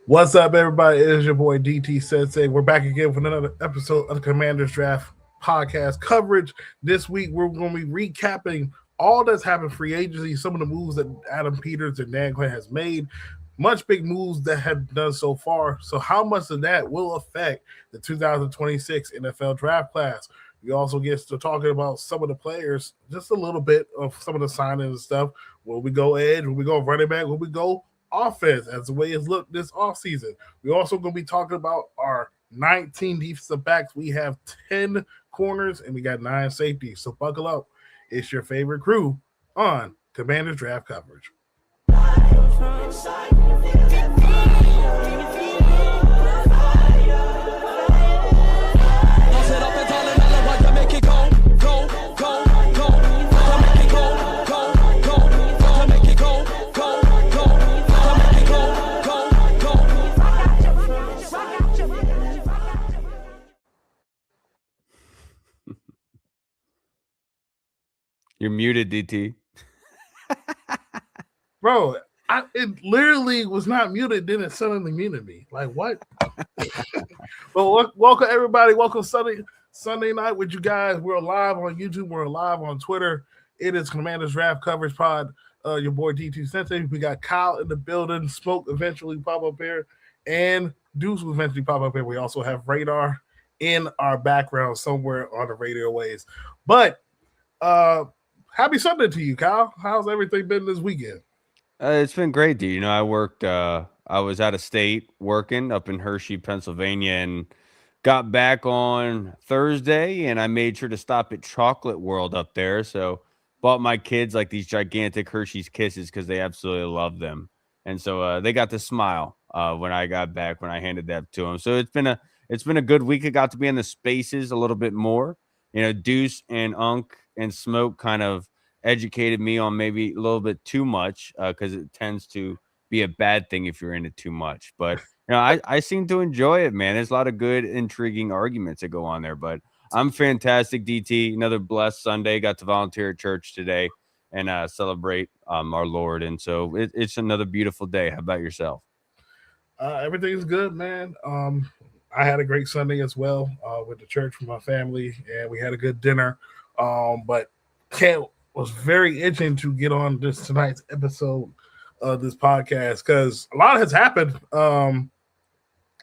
What's up, everybody? It is your boy DT Sensei. We're back again with another episode of the Commanders Draft podcast coverage. This week, we're going to be recapping all that's happened free agency, some of the moves that Adam Peters and Dan Quinn has made, much big moves that have done so far. So, how much of that will affect the 2026 NFL draft class? We also get to talking about some of the players, just a little bit of some of the signings and stuff. Will we go edge? Will we go running back? Will we go offense as the way it's looked this offseason? We're also going to be talking about our 19 defensive backs. We have 10 corners and we got 9 safeties. So buckle up. It's your favorite crew on Commanders Draft Coverage. You're muted, DT. Bro, it literally was not muted, then it suddenly muted me. Like, what? Well, welcome, everybody. Welcome Sunday night with you guys. We're live on YouTube. We're live on Twitter. It is Commanders Draft Coverage Pod. Your boy DT Sensei. We got Kyle in the building. Smoke eventually pop up here. And Deuce will eventually pop up here. We also have Radar in our background somewhere on the radio waves. But, happy Sunday to you, Kyle. How's everything been this weekend? It's been great, dude. You know, I was out of state working up in Hershey, Pennsylvania, and got back on Thursday, and I made sure to stop at Chocolate World up there. So bought my kids like these gigantic Hershey's Kisses because they absolutely love them. And so they got to smile when I got back, when I handed that to them. So it's been a good week. I got to be in the spaces a little bit more. You know, Deuce and Unk and Smoke kind of educated me on maybe a little bit too much because it tends to be a bad thing if you're in it too much. But you know, I seem to enjoy it, man. There's a lot of good, intriguing arguments that go on there. But I'm fantastic, DT. Another blessed Sunday. Got to volunteer at church today and celebrate our Lord. And so it's another beautiful day. How about yourself? Everything's good, man. I had a great Sunday as well with the church with my family, and we had a good dinner. But was very itching to get on tonight's episode of this podcast because a lot has happened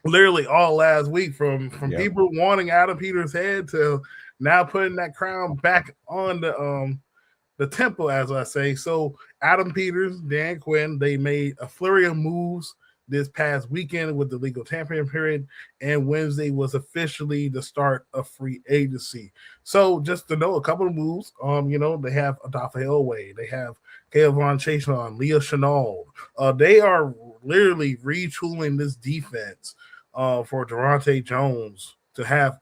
literally all last week from people wanting Adam Peters' head to now putting that crown back on the temple, as I say. So Adam Peters, Dan Quinn, they made a flurry of moves this past weekend with the legal tampering period, and Wednesday was officially the start of free agency. So just to know a couple of moves, they have Adafa Elway, they have Kayvon Chason, Leah Chenault. They are literally retooling this defense for Durante Jones to have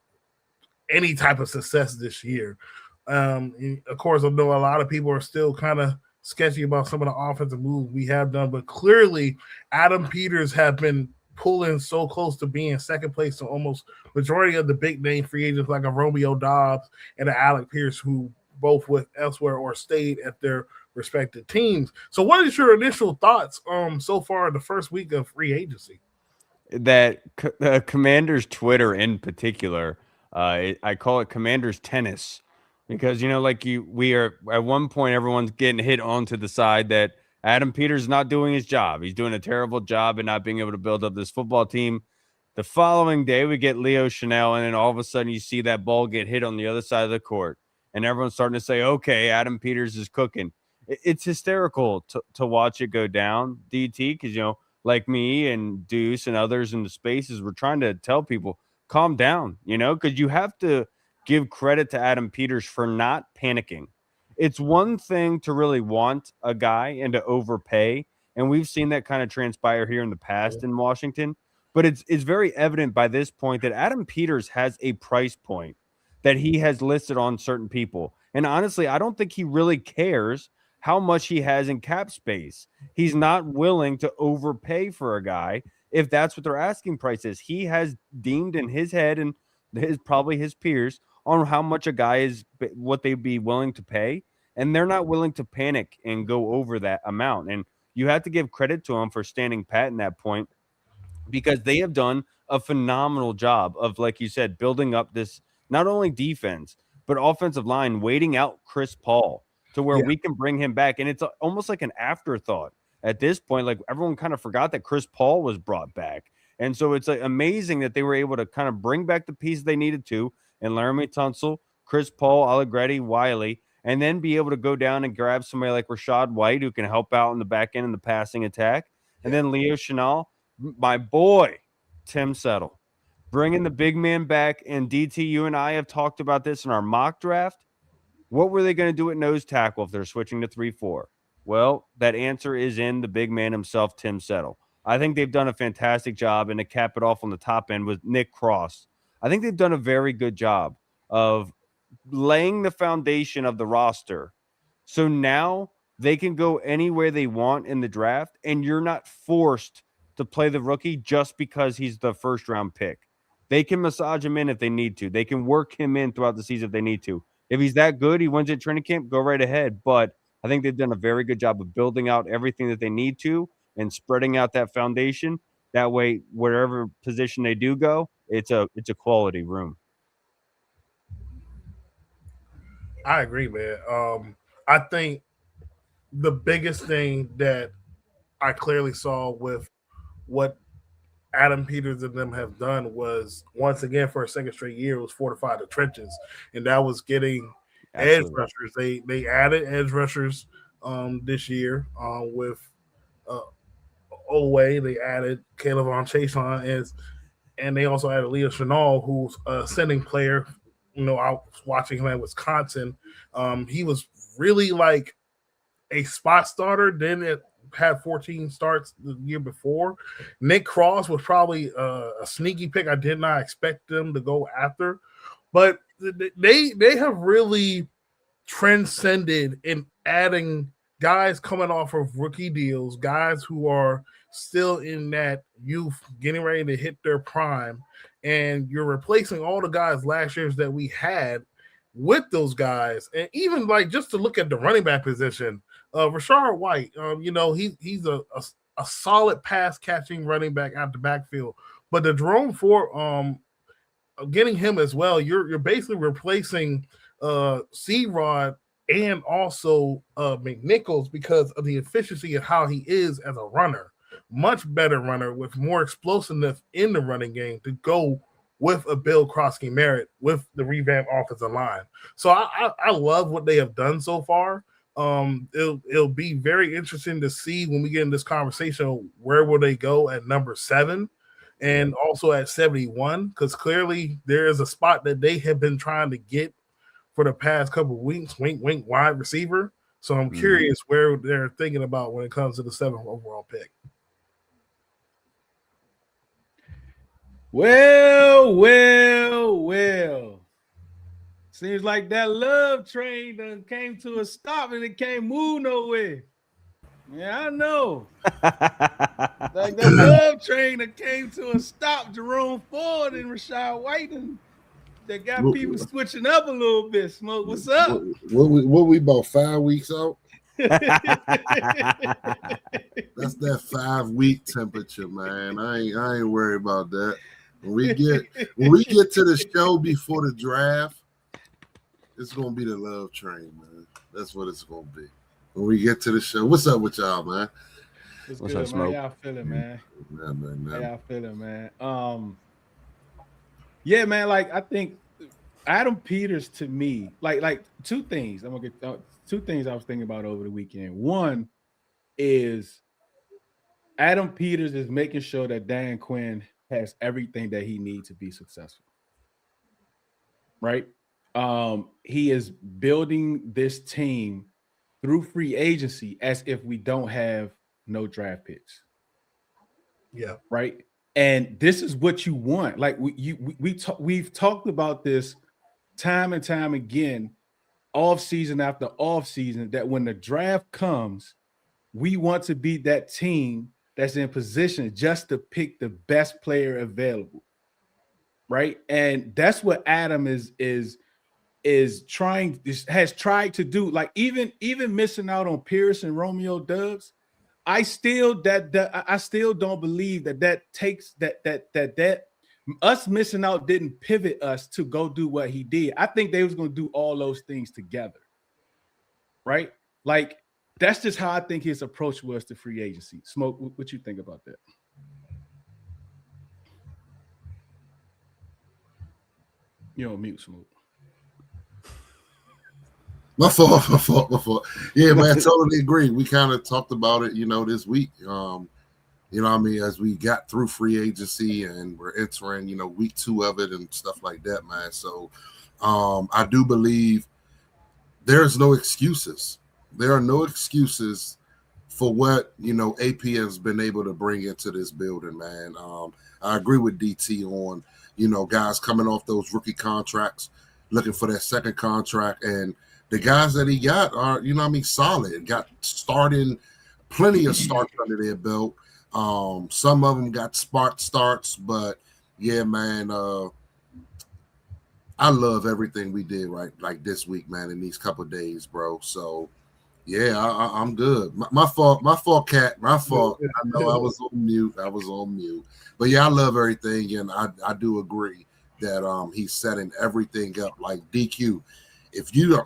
any type of success this year. Of course, I know a lot of people are still kind of sketchy about some of the offensive moves we have done, but clearly Adam Peters have been pulling so close to being second place to almost majority of the big name free agents like a Romeo Dobbs and an Alec Pierce, who both went elsewhere or stayed at their respective teams. So what is your initial thoughts so far in the first week of free agency? That Commanders Twitter in particular, I call it Commanders tennis. Because, you know, we are at one point, everyone's getting hit onto the side that Adam Peters is not doing his job. He's doing a terrible job and not being able to build up this football team. The following day, we get Leo Chanel, and then all of a sudden you see that ball get hit on the other side of the court. And everyone's starting to say, okay, Adam Peters is cooking. It's hysterical to watch it go down, DT, because, you know, like me and Deuce and others in the spaces, we're trying to tell people, calm down, you know, because you have to give credit to Adam Peters for not panicking. It's one thing to really want a guy and to overpay, and we've seen that kind of transpire here in the past in Washington, but it's very evident by this point that Adam Peters has a price point that he has listed on certain people. And honestly, I don't think he really cares how much he has in cap space. He's not willing to overpay for a guy if that's what their asking price is. He has deemed in his head and probably his peers on how much a guy is, what they'd be willing to pay, and they're not willing to panic and go over that amount. And you have to give credit to him for standing pat in that point. because they have done a phenomenal job of, like you said, building up this not only defense but offensive line, waiting out Chris Paul to where Yeah. we can bring him back. And it's almost like an afterthought at this point. Like everyone kind of forgot that Chris Paul was brought back. And so it's like amazing that they were able to kind of bring back the pieces they needed to, and Laramie Tunsil, Chris Paul, Allegretti, Wiley, and then be able to go down and grab somebody like Rashad White who can help out in the back end in the passing attack. And then Leo Chenal, my boy, Tim Settle, bringing the big man back. And DT, you and I have talked about this in our mock draft. What were they going to do at nose tackle if they're switching to 3-4? Well, that answer is in the big man himself, Tim Settle. I think they've done a fantastic job, and to cap it off on the top end with Nick Cross, I think they've done a very good job of laying the foundation of the roster. So now they can go anywhere they want in the draft, and you're not forced to play the rookie just because he's the first round pick. They can massage him in if they need to. They can work him in throughout the season if they need to. If he's that good, he wins at training camp, go right ahead. But I think they've done a very good job of building out everything that they need to and spreading out that foundation. That way, wherever position they do go, it's a quality room. I agree, man. I think the biggest thing that I clearly saw with what Adam Peters and them have done was, once again for a second straight year, was fortify the trenches, and that was getting edge rushers. They added edge rushers this year with Owe. They added Caleb on Chason, and they also added Leo Chenal, who's a sending player. You know, I was watching him at Wisconsin. He was really like a spot starter. Then it had 14 starts the year before. Nick Cross was probably a sneaky pick. I did not expect them to go after, but they have really transcended in adding guys coming off of rookie deals, guys who are still in that youth, getting ready to hit their prime, and you're replacing all the guys last year's that we had with those guys. And even like just to look at the running back position, Rashard White, he's a solid pass catching running back out the backfield. But the Jerome Ford, getting him as well, you're basically replacing C-Rod and also McNichols because of the efficiency of how he is as a runner. Much better runner with more explosiveness in the running game to go with a Bill Krosky Merritt with the revamped offensive line. So I love what they have done so far. It'll be very interesting to see when we get in this conversation, where will they go at number 7 and also at 71, because clearly there is a spot that they have been trying to get for the past couple of weeks, wink, wide receiver. So I'm curious where they're thinking about when it comes to the 7th overall pick. Well. Seems like that love train done came to a stop and it can't move nowhere. Yeah, I know. Like the love train that came to a stop, Jerome Ford and Rashad White, and they got people switching up a little bit. Smoke, what's up? What we about 5 weeks out? That's that 5-week temperature, man. I ain't worried about that. When we get to the show before the draft, it's gonna be the love train, man. That's what it's gonna be. When we get to the show, what's up with y'all, man? What's up, Smoke? How y'all feeling, man? How y'all feeling, man? Yeah, man. Like I think Adam Peters, to me, like two things. I'm gonna get two things I was thinking about over the weekend. One is Adam Peters is making sure that Dan Quinn has everything that he needs to be successful. Right? He is building this team through free agency as if we don't have no draft picks. Yeah. Right. And this is what you want. Like we've talked about this time and time again, off season after off season, that when the draft comes, we want to be that team that's in position just to pick the best player available. Right. And that's what Adam has tried to do. Like even missing out on Pierce and Romeo Dubs, I still don't believe that takes that us missing out didn't pivot us to go do what he did. I think they was going to do all those things together, right? Like that's just how I think his approach was to free agency. Smoke, what you think about that? You're on mute, Smoke. My fault. Yeah, man, totally agree. We kind of talked about it, this week. As we got through free agency and we're entering, week 2 of it and stuff like that, man. So I do believe there's no excuses. There are no excuses for what, AP has been able to bring into this building, man. I agree with DT on, guys coming off those rookie contracts, looking for that second contract. And the guys that he got are, solid. Got plenty of starts under their belt. Some of them got spark starts, but yeah, man, I love everything we did like this week, man, in these couple of days, bro. So yeah, I'm good. My fault, Cat. My fault. I know I was on mute. But yeah, I love everything, and I do agree that he's setting everything up like DQ. If you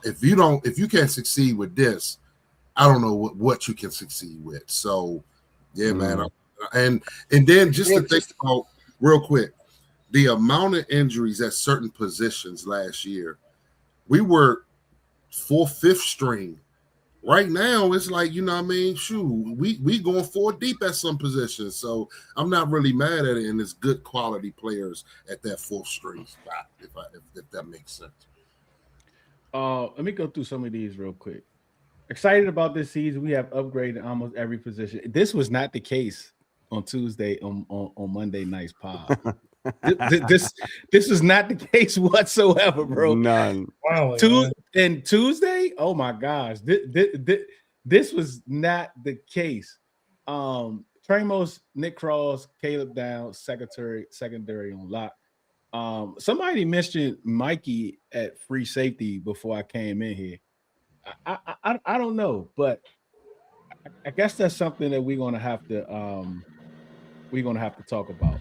can't succeed with this, I don't know what you can succeed with. So yeah, man. And then just to think about real quick, the amount of injuries at certain positions last year, we were 4th, 5th string. Right now, it's like, shoot, we going 4 deep at some positions. So I'm not really mad at it, and it's good quality players at that 4th string spot, if that makes sense. Let me go through some of these real quick. Excited about this season. We have upgraded almost every position. This was not the case on Tuesday on Monday night's pod. this is not the case whatsoever, bro. None. Wow. And Tuesday, oh my gosh, this was not the case. Tramos, Nick Cross, Caleb Downs, secondary on lock. Somebody mentioned Mikey at free safety before I came in here. I don't know, but I guess that's something that we're gonna have to talk about.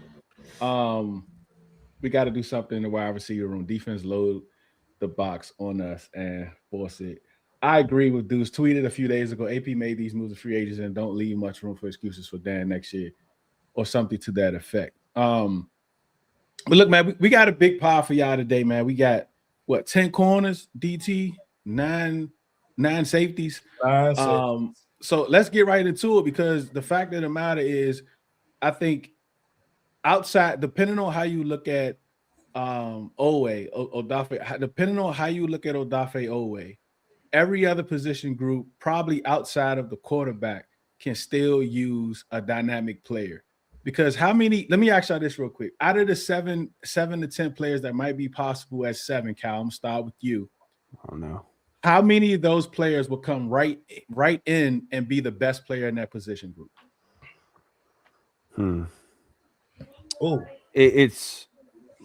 We got to do something in the wide receiver room. Defense load the box on us and force it. I agree with Deuce. Tweeted a few days ago, AP made these moves to free agents and don't leave much room for excuses for Dan next year or something to that effect. But look, man, we got a big pile for y'all today, man. We got 10 corners, DT, nine safeties. So let's get right into it, because the fact of the matter is, I think outside, depending on how you look at Odafe, depending on how you look at Odafe Owe, every other position group, probably outside of the quarterback, can still use a dynamic player. Because how many, let me ask y'all this real quick. Out of the 7 to 10 players that might be possible at 7, Cal, I'm gonna start with you. Oh no. How many of those players will come right in and be the best player in that position group? It's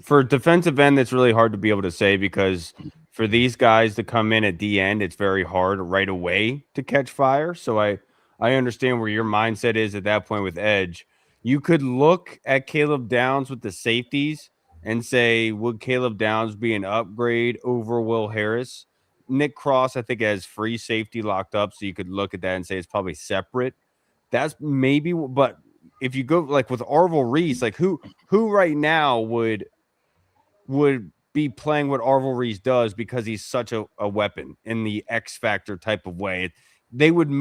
for defensive end, that's really hard to be able to say, because for these guys to come in at the end, it's very hard right away to catch fire. So I understand where your mindset is at that point with edge. You could look at Caleb Downs with the safeties and say, would Caleb Downs be an upgrade over Will Harris? Nick Cross, I think, has free safety locked up, so you could look at that and say it's probably separate. That's maybe, but if you go like with Arvil Reese, like who right now would be playing what Arvil Reese does, because he's such a weapon in the X factor type of way. They would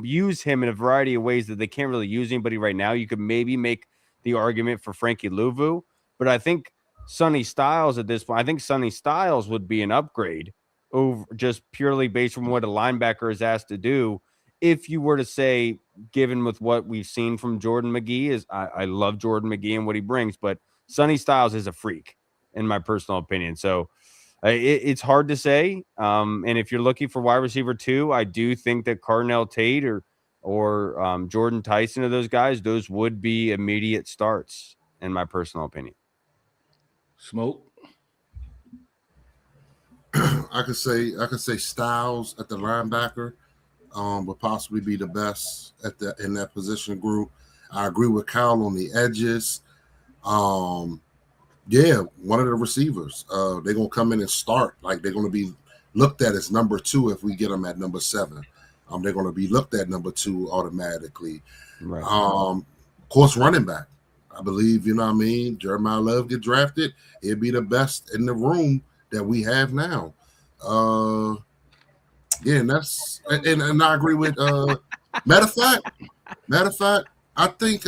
use him in a variety of ways that they can't really use anybody right now. You could maybe make the argument for Frankie Louvu, but I think Sonny Styles at this point, I think Sonny Styles would be an upgrade over just purely based on what a linebacker is asked to do. If you were to say, given with what we've seen from Jordan McGee, I love Jordan McGee and what he brings, but Sonny Styles is a freak in my personal opinion. So it's hard to say. And if you're looking for wide receiver 2, I do think that Cardinal Tate or Jordan Tyson, of those guys, those would be immediate starts in my personal opinion. Smoke. I could say Styles at the linebacker. would possibly be the best in that position group. I agree with Kyle on the edges. Yeah, one of the receivers. They're gonna come in and start. Like they're gonna be looked at as number 2 if we get them at number 7. They're gonna be looked at number 2 automatically. Right. Of course, running back. I believe, you know what I mean, Jeremiah Love get drafted, he'll be the best in the room that we have now. Yeah, and that's and I agree with matter of fact, I think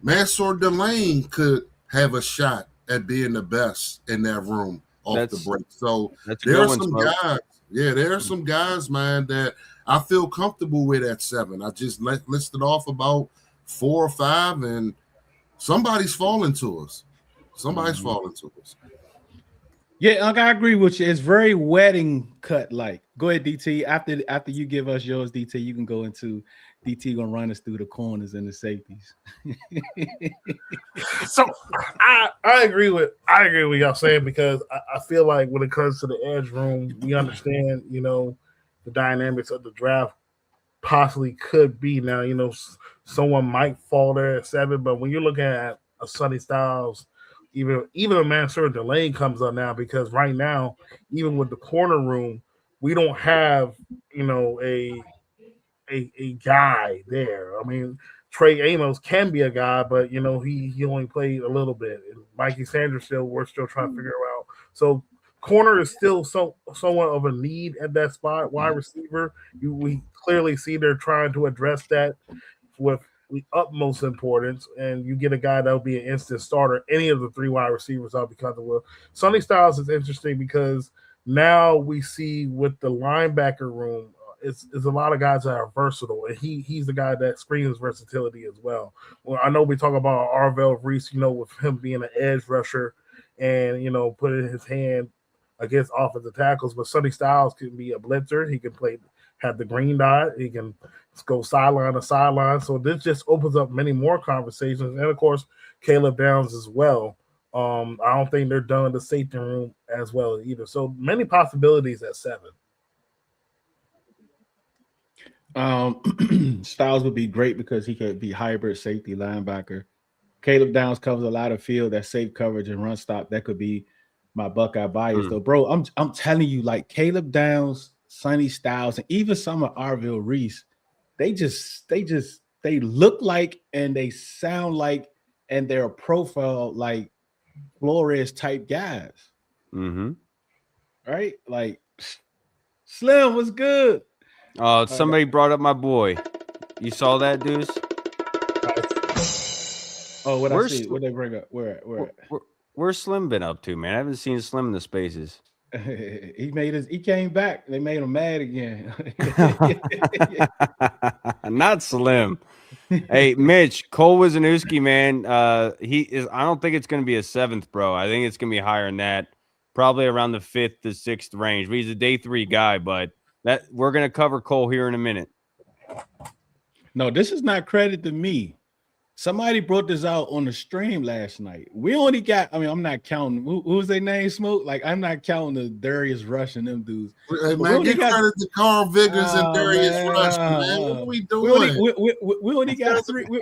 Mansour Delane could have a shot at being the best in that room off the break. So there are some guys. Yeah, there are some guys, man, that I feel comfortable with at 7. I just listed off about 4 or 5, and somebody's falling to us. Yeah, I agree with you. It's very wedding cut like. Go ahead, DT. After you give us yours, DT, you can go into DT gonna run us through the corners and the safeties. So I agree with y'all saying, because I feel like when it comes to the edge room, we understand, you know, the dynamics of the draft possibly could be now, you know, someone might fall there at 7, but when you're looking at a Sonny Styles, even a Mansour Delane comes up now, because right now, even with the corner room, we don't have, you know, a guy there. I mean, Trey Amos can be a guy, but you know, he only played a little bit. And Mikey Sanders we're still trying to figure out. So corner is still somewhat of a need at that spot. Wide receiver, we clearly see they're trying to address that with the utmost importance, and you get a guy that'll be an instant starter. Any of the 3 wide receivers I'll be comfortable with. Sonny Styles is interesting because now we see with the linebacker room, it's a lot of guys that are versatile, and he's the guy that screams versatility as well. Well, I know we talk about Arvell Reese, you know, with him being an edge rusher and, you know, putting his hand against offensive tackles, but Sonny Styles can be a blitzer. He can have the green dot. He can go sideline to sideline. So this just opens up many more conversations. And, of course, Caleb Downs as well. I don't think they're done the safety room as well either. So many possibilities at 7. Styles would be great because he could be hybrid safety linebacker. Caleb Downs covers a lot of field, that safe coverage and run stop. That could be my Buckeye bias, though, bro. I'm telling you, like Caleb Downs, Sonny Styles, and even some of Arvell Reese, they look like and they sound like and they're a profile like Flores type guys. Mm-hmm. Right? Like Slim was good. Somebody brought up my boy. You saw that, Deuce? Oh, what I see? What they bring up? Where's Slim been up to, man? I haven't seen Slim in the spaces. He came back. They made him mad again. Not Slim. Hey, Mitch, Cole Wisniewski, man. I don't think it's going to be a 7th, bro. I think it's going to be higher than that. Probably around the 5th to 6th range. But he's a day 3 guy, but that we're going to cover Cole here in a minute. No, this is not credit to me. Somebody brought this out on the stream last night. We only got, I'm not counting. Who's their name, Smoke? Like, I'm not counting the Darius Rush and them dudes. Hey, man, get credit to Carl Vickers and Darius Rush, man. What are we doing? We only got 3. We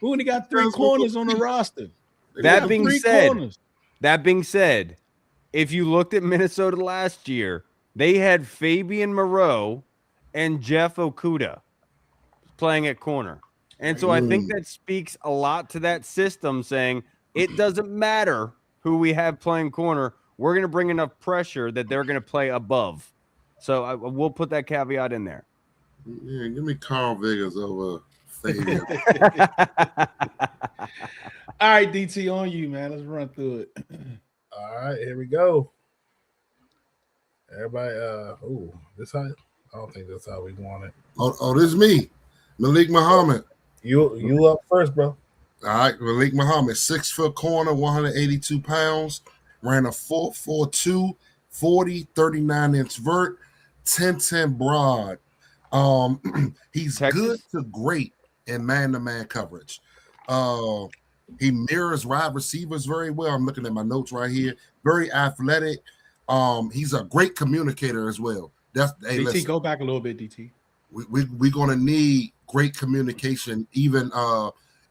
only got 3 corners on the roster. That being said, if you looked at Minnesota last year, they had Fabian Moreau and Jeff Okuda playing at corner. And so I think that speaks a lot to that system, saying it doesn't matter who we have playing corner. We're going to bring enough pressure that they're going to play above. So we'll put that caveat in there. Yeah, give me Carl Vickers over Fabian. All right, DT, on you, man. Let's run through it. All right, here we go. Everybody, I don't think that's how we want it. Oh, this is me, Malik Muhammad. You up first, bro. All right, Malik Muhammad, 6-foot corner, 182 pounds, ran a 4.42, 40, 39-inch vert, 10-10 broad. He's good to great in man-to-man coverage. He mirrors wide receivers very well. I'm looking at my notes right here. Very athletic. He's a great communicator as well. DT, listen, go back a little bit, DT. We're gonna need great communication, even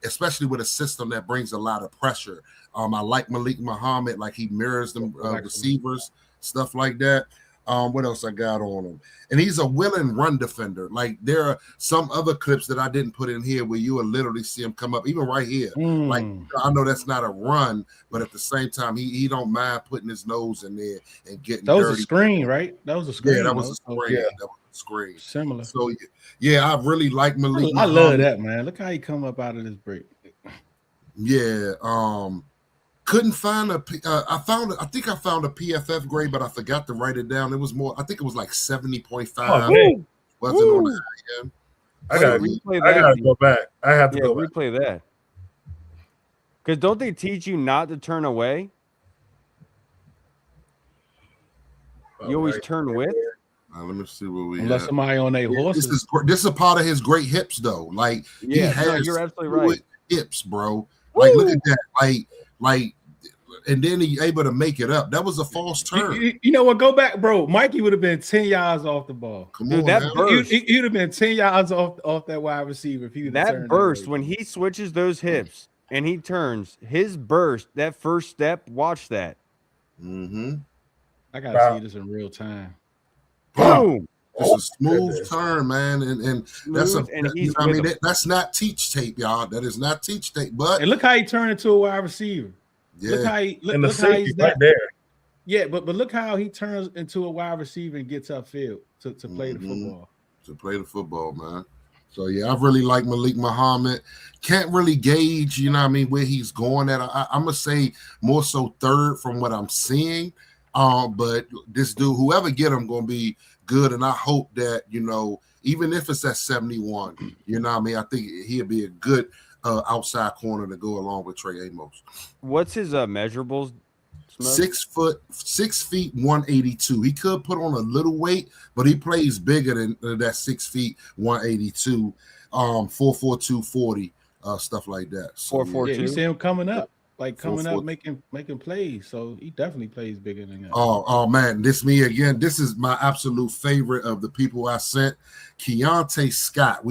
especially with a system that brings a lot of pressure. I like Malik Muhammad, like he mirrors them receivers, stuff like that. What else I got on him? And he's a willing run defender. Like there are some other clips that I didn't put in here where you will literally see him come up, even right here. Like I know that's not a run, but at the same time, he don't mind putting his nose in there and getting dirty. That was a screen, right? That was a screen. Yeah, that was a screen. Yeah. That was a screen. Similar. So yeah, I really like Malik. I love that, man. Look how he come up out of this break. Yeah. Couldn't find I think I found a PFF grade, but I forgot to write it down. It was more, I think it was like 70.5. Wasn't on the high end. I gotta go back. I have to go replay that. Because don't they teach you not to turn away? You always turn with? Let me see what we unless somebody on their horses. This is a part of his great hips, though. Like he has you're absolutely right. Hips, bro. Like look at that. Like, and then he able to make it up. That was a false turn. You know what? Go back, bro. Mikey would have been 10 yards off the ball. Come on, that burst. He'd have been 10 yards off that wide receiver if he would have turned. That burst when he switches those hips and he turns his burst. That first step. Watch that. I gotta see this in real time. Boom. It's a smooth turn, man, and that's that's not teach tape, y'all. That is not teach tape. But and look how he turned into a wide receiver. Yeah. Look how he look how he's right there. Yeah, but look how he turns into a wide receiver and gets upfield to play the football. To play the football, man. So yeah, I really like Malik Muhammad. Can't really gauge, you know what I mean, where he's going at. I'm gonna say more so third from what I'm seeing. But this dude, whoever get him, gonna be good, and I hope that, you know, even if it's at 71, you know what I mean, I think he'll be a good outside corner to go along with Trey Amos. What's his measurables? 6 feet 182. He could put on a little weight, but he plays bigger than that 6 feet 182. 4.42 40, stuff like that. So, 4.42. Yeah, you see him coming up. Like coming up, making plays. So he definitely plays bigger than that. Oh man, this me again. This is my absolute favorite of the people I sent. Keontae Scott.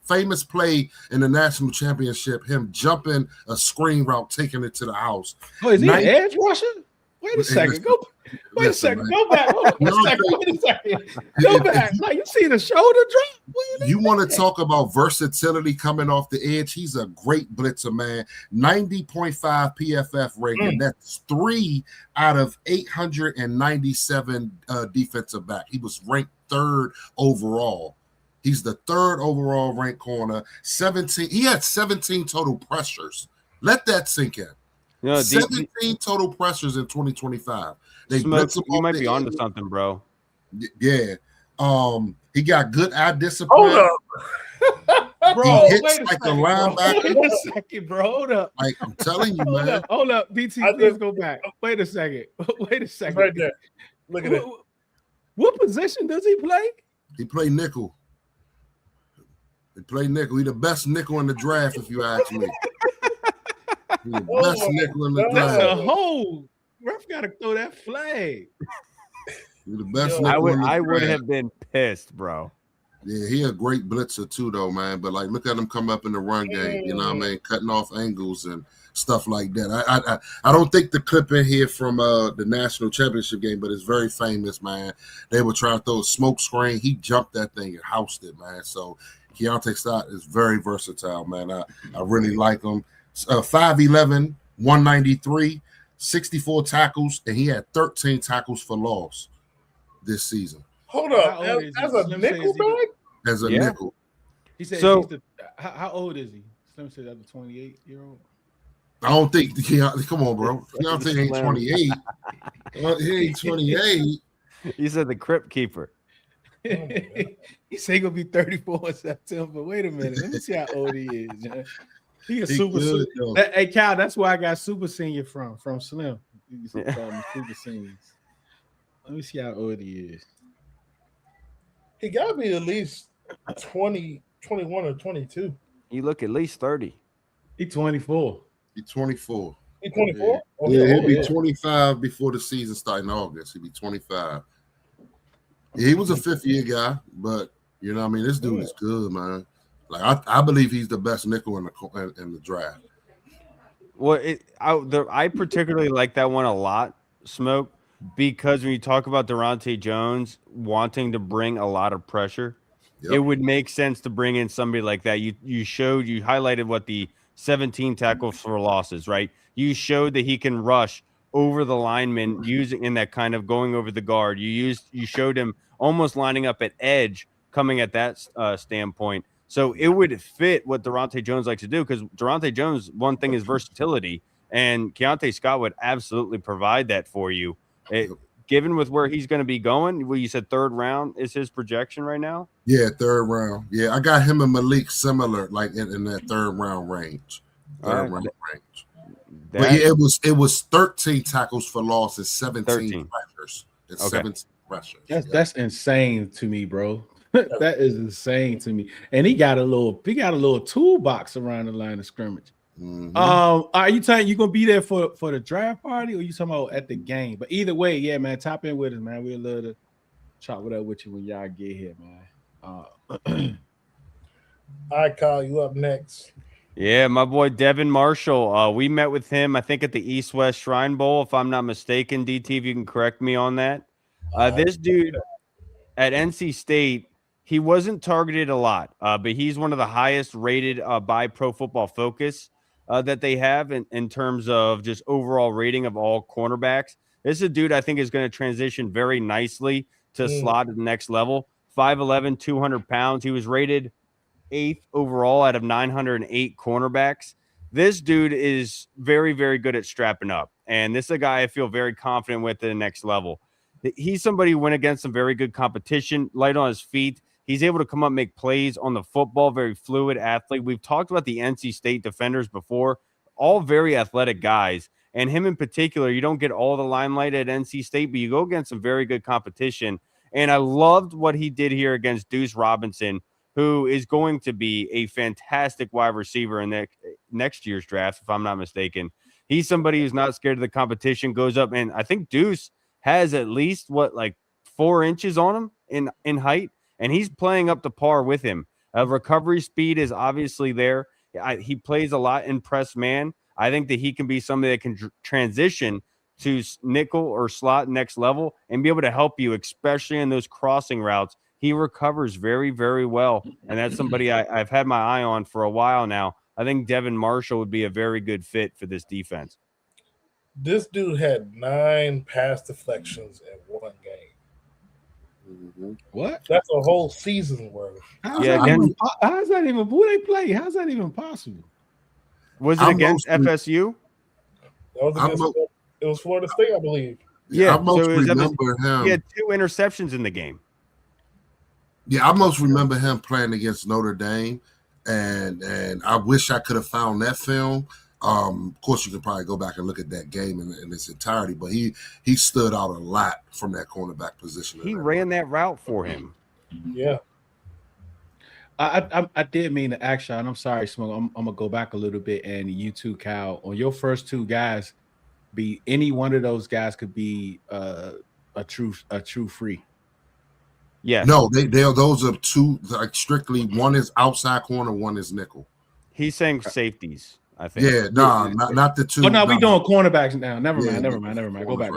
Famous play in the national championship. Him jumping a screen route, taking it to the house. Oh, is he an edge rusher? Wait a second. Wait a second. Go back. Wait a second. Go back. Like you see the shoulder drop. You want to talk about versatility coming off the edge? He's a great blitzer, man. 90.5 PFF rating. That's 3 out of 897 defensive back. He was ranked 3rd overall. He's the 3rd overall ranked corner. 17. He had 17 total pressures. Let that sink in. 17 total pressures in 2025. You might be onto something, bro. Yeah. He got good eye discipline. Hold up. Bro, he hits like a linebacker. Wait a second, bro. Hold up. Like I'm telling you, man. Hold up. DT, please go back. Wait a second. Right there. Look at it. What position does he play? He play nickel. He the best nickel in the draft, if you ask me. He's the best nickel in the draft. That's a hole. Ref got to throw that flag. He's the best nickel in the draft. I would have been pissed, bro. Yeah, he a great blitzer too, though, man. But like, look at him come up in the run game. You know what I mean? Cutting off angles and stuff like that. I don't think the clip in here from the national championship game, but it's very famous, man. They were trying to throw a smoke screen. He jumped that thing and housed it, man. So Keontae Scott is very versatile, man. I really like him. 5'11", 193, 64 tackles, and he had 13 tackles for loss this season. Hold up. As a nickel back? As a nickel. He said, so, how old is he? Slim said that's a 28-year-old. I don't think, come on, bro. Keontae ain't 28. He ain't 28. He said the crypt keeper. He said he's going to be 34 in September. Wait a minute. Let me see how old he is, man. He a super senior. Hey, Cal, that's where I got super senior from Slim. You used to call him super seniors. Let me see how old he is. He got to be at least 20, 21 or 22. You look at least 30. He's 24. He's 24. He's 24? Yeah, he'll be 25 before the season starts in August. He'll be 25. Yeah, he was a fifth-year guy, but you know, what I mean, this dude is good, man. Like I believe he's the best nickel in the draft. Well, I particularly like that one a lot, Smoke, because when you talk about Durante Jones wanting to bring a lot of pressure, it would make sense to bring in somebody like that. You highlighted what the 17 tackles for losses, right? You showed that he can rush over the lineman using in that kind of going over the guard. You showed him almost lining up at edge, coming at that standpoint. So it would fit what Durante Jones likes to do, because Durante Jones, one thing is versatility, and Keontae Scott would absolutely provide that for you. Given with where he's going to be going, well, you said third round is his projection right now? Yeah, third round. Yeah, I got him and Malik similar, like in that third round range. But yeah, it was 13 tackles for loss and 17 pressures. It's 17 pressures. That's insane to me, bro. That is insane to me. And he got a little toolbox around the line of scrimmage. Mm-hmm. Are you telling you gonna be there for the draft party, or you talking about at the game? But either way, yeah, man, tap in with us, man. We'd love to chop it up with you when y'all get here, man. All right, Kyle, you up next. Yeah, my boy Devin Marshall. We met with him, I think, at the East West Shrine Bowl, if I'm not mistaken. DT, if you can correct me on that. This dude at NC State, he wasn't targeted a lot, but he's one of the highest rated by Pro Football Focus that they have in terms of just overall rating of all cornerbacks. This is a dude I think is going to transition very nicely to slot at the next level. 5'11", 200 pounds. He was rated 8th overall out of 908 cornerbacks. This dude is very, very good at strapping up, and this is a guy I feel very confident with at the next level. He's somebody who went against some very good competition, light on his feet. He's able to come up, make plays on the football, very fluid athlete. We've talked about the NC State defenders before, all very athletic guys. And him in particular, you don't get all the limelight at NC State, but you go against some very good competition. And I loved what he did here against Deuce Robinson, who is going to be a fantastic wide receiver in next year's draft, if I'm not mistaken. He's somebody who's not scared of the competition, goes up, and I think Deuce has at least, 4 inches on him in height. And he's playing up to par with him. Recovery speed is obviously there. He plays a lot in press man. I think that he can be somebody that can transition to nickel or slot next level and be able to help you, especially in those crossing routes. He recovers very, very well. And that's somebody I've had my eye on for a while now. I think Devin Marshall would be a very good fit for this defense. This dude had 9 pass deflections in one game. Mm-hmm. What? That's a whole season worth. How's that even? Who they play? How's that even possible? Was it against FSU? It was Florida State, I believe. Yeah, I most remember him. He had 2 interceptions in the game. Yeah, I most remember him playing against Notre Dame, and I wish I could have found that film. Of course, you can probably go back and look at that game in its entirety, but he stood out a lot from that cornerback position. He ran that route for him. Yeah. I did mean to ask you, and I'm sorry, Smoke. I'm gonna go back a little bit, and you too, Cal. On your first 2 guys, be any one of those guys could be a true free. Yes. No, those are 2, like strictly. One is outside corner, one is nickel. He's saying safeties, I think. Yeah, not the 2. Oh no, we doing cornerbacks now. Never mind. Go back.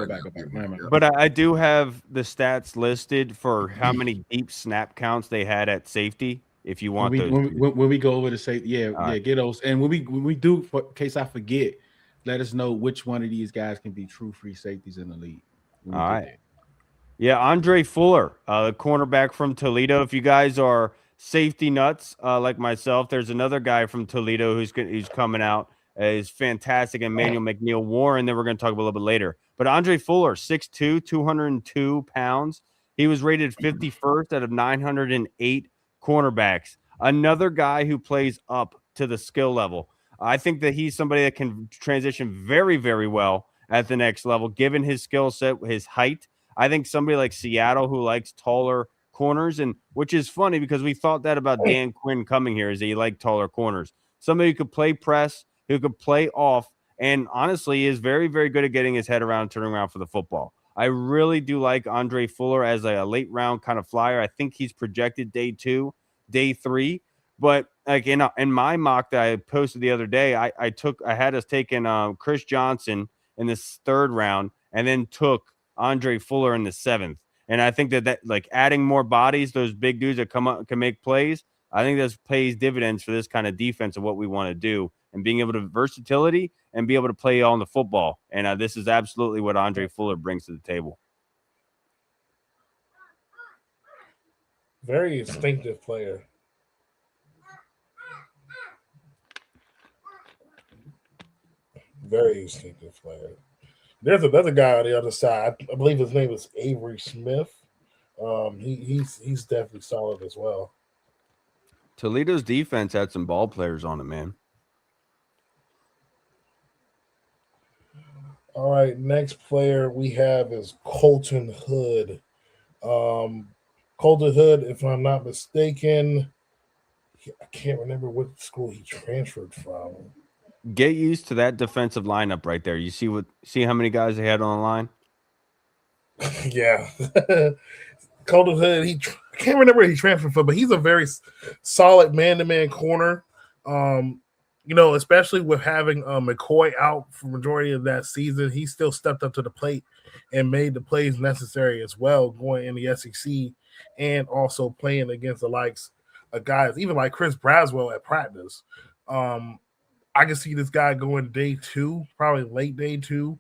But I do have the stats listed for how many deep snap counts they had at safety. If you want when we go over the safety, get those. And when we do, for in case I forget, let us know which one of these guys can be true free safeties in the league. All right. Yeah, Andre Fuller, the cornerback from Toledo. If you guys are safety nuts like myself, there's another guy from Toledo who's coming out. Is fantastic, and Emmanuel McNeil Warren. Then we're going to talk about a little bit later. But Andre Fuller, 6'2", 202 pounds. He was rated 51st out of 908 cornerbacks. Another guy who plays up to the skill level. I think that he's somebody that can transition very, very well at the next level, given his skill set, his height. I think somebody like Seattle who likes taller corners, and which is funny because we thought that about Dan Quinn coming here, is that he liked taller corners. Somebody who could play press, who could play off, and honestly is very, very good at getting his head around, turning around for the football. I really do like Andre Fuller as a late round kind of flyer. I think he's projected day 2, day 3. But like in my mock that I posted the other day, I had us taking Chris Johnson in this 3rd round and then took Andre Fuller in the 7th. And I think that like adding more bodies, those big dudes that come up can make plays, I think this pays dividends for this kind of defense of what we want to do and being able to versatility and be able to play on the football. And this is absolutely what Andre Fuller brings to the table. Very instinctive player. Very instinctive player. There's another guy on the other side. I believe his name is Avery Smith. He's definitely solid as well. Toledo's defense had some ball players on it, man. All right, next player we have is Colton Hood. Colton Hood, if I'm not mistaken, I can't remember what school he transferred from. Get used to that defensive lineup right there. You see how many guys they had on the line? Yeah. Colton Hood, I can't remember where he transferred from, but he's a very solid man-to-man corner. Especially with having McCoy out for majority of that season, he still stepped up to the plate and made the plays necessary as well, going in the SEC and also playing against the likes of guys, even like Chris Braswell at practice. I can see this guy going day 2, probably late day 2,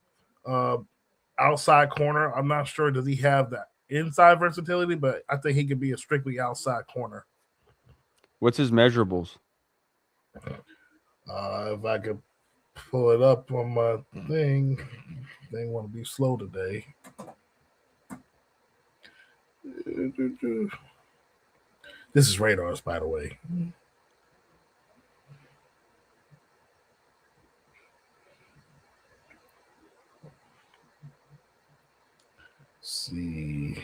outside corner. I'm not sure, does he have that inside versatility, but I think he could be a strictly outside corner. What's his measurables? If I could pull it up on my thing, they want to be slow today. This is Radars, by the way. Let's see.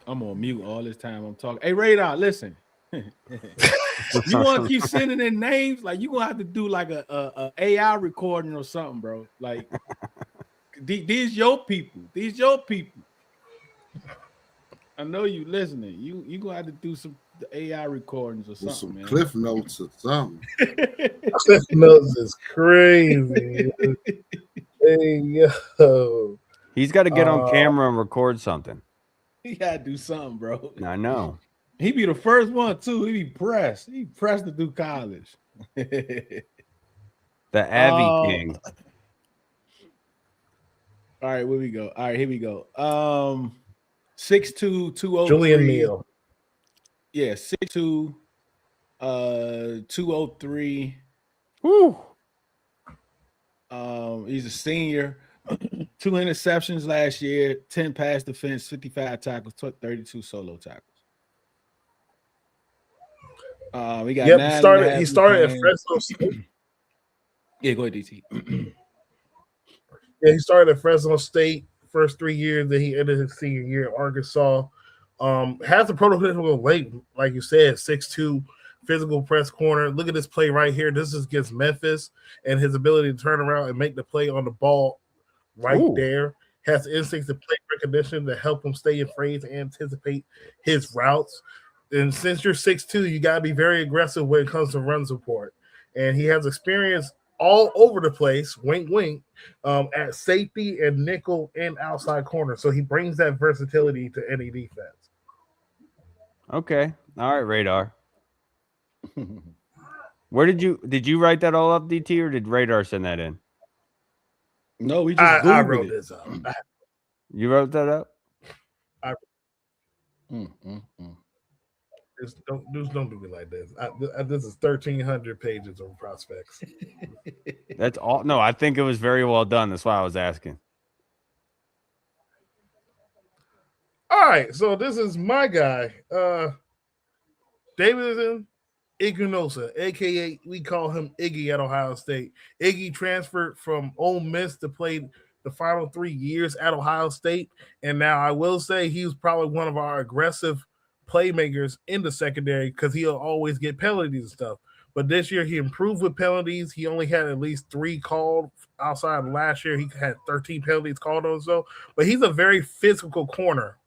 I'm on mute all this time I'm talking. Hey, Radar, listen. You want to keep sending in names? Like, you're going to have to do like a AI recording or something, bro. Like, these your people. These your people. I know you listening. You going to have to do some AI recordings or something, some man. Cliff Notes or something. Cliff Notes is crazy. Hey, yo. He's got to get on camera and record something. He got to do something, bro. I know. He be the first one, too. He be pressed. He pressed to do college. The Avi King. All right, where we go? All right, here we go. 6'2", 203. Julian Neal. Yeah, 6'2", 203. Woo. He's a senior. 2 interceptions last year, 10 pass defense, 55 tackles, 32 solo tackles. We got he started at Fresno State. Yeah, go ahead, DT. Yeah, he started at Fresno State first 3 years, then he ended his senior year at Arkansas. Has the prototypical length, like you said, 6'2", physical press corner. Look at this play right here. This is against Memphis, and his ability to turn around and make the play on the ball there. Has instincts to play recognition to help him stay in phrase and anticipate his routes. And since you're 6'2", you got to be very aggressive when it comes to run support. And he has experience all over the place, wink, wink, at safety and nickel and outside corner. So he brings that versatility to any defense. Okay. All right, Radar. Where did you write that all up, DT, or did Radar send that in? No, we just I wrote this up. You wrote that up? Don't do me like this. This is 1,300 pages of prospects. That's all. No, I think it was very well done. That's why I was asking. All right, so this is my guy, Davidson Igunosa, a.k.a. we call him Iggy at Ohio State. Iggy transferred from Ole Miss to play the final 3 years at Ohio State, and now I will say he was probably one of our aggressive playmakers in the secondary because he'll always get penalties and stuff. but this year he improved with penalties. He only had at least 3 called. Outside of last year, he had 13 penalties called on himself. But he's a very physical corner.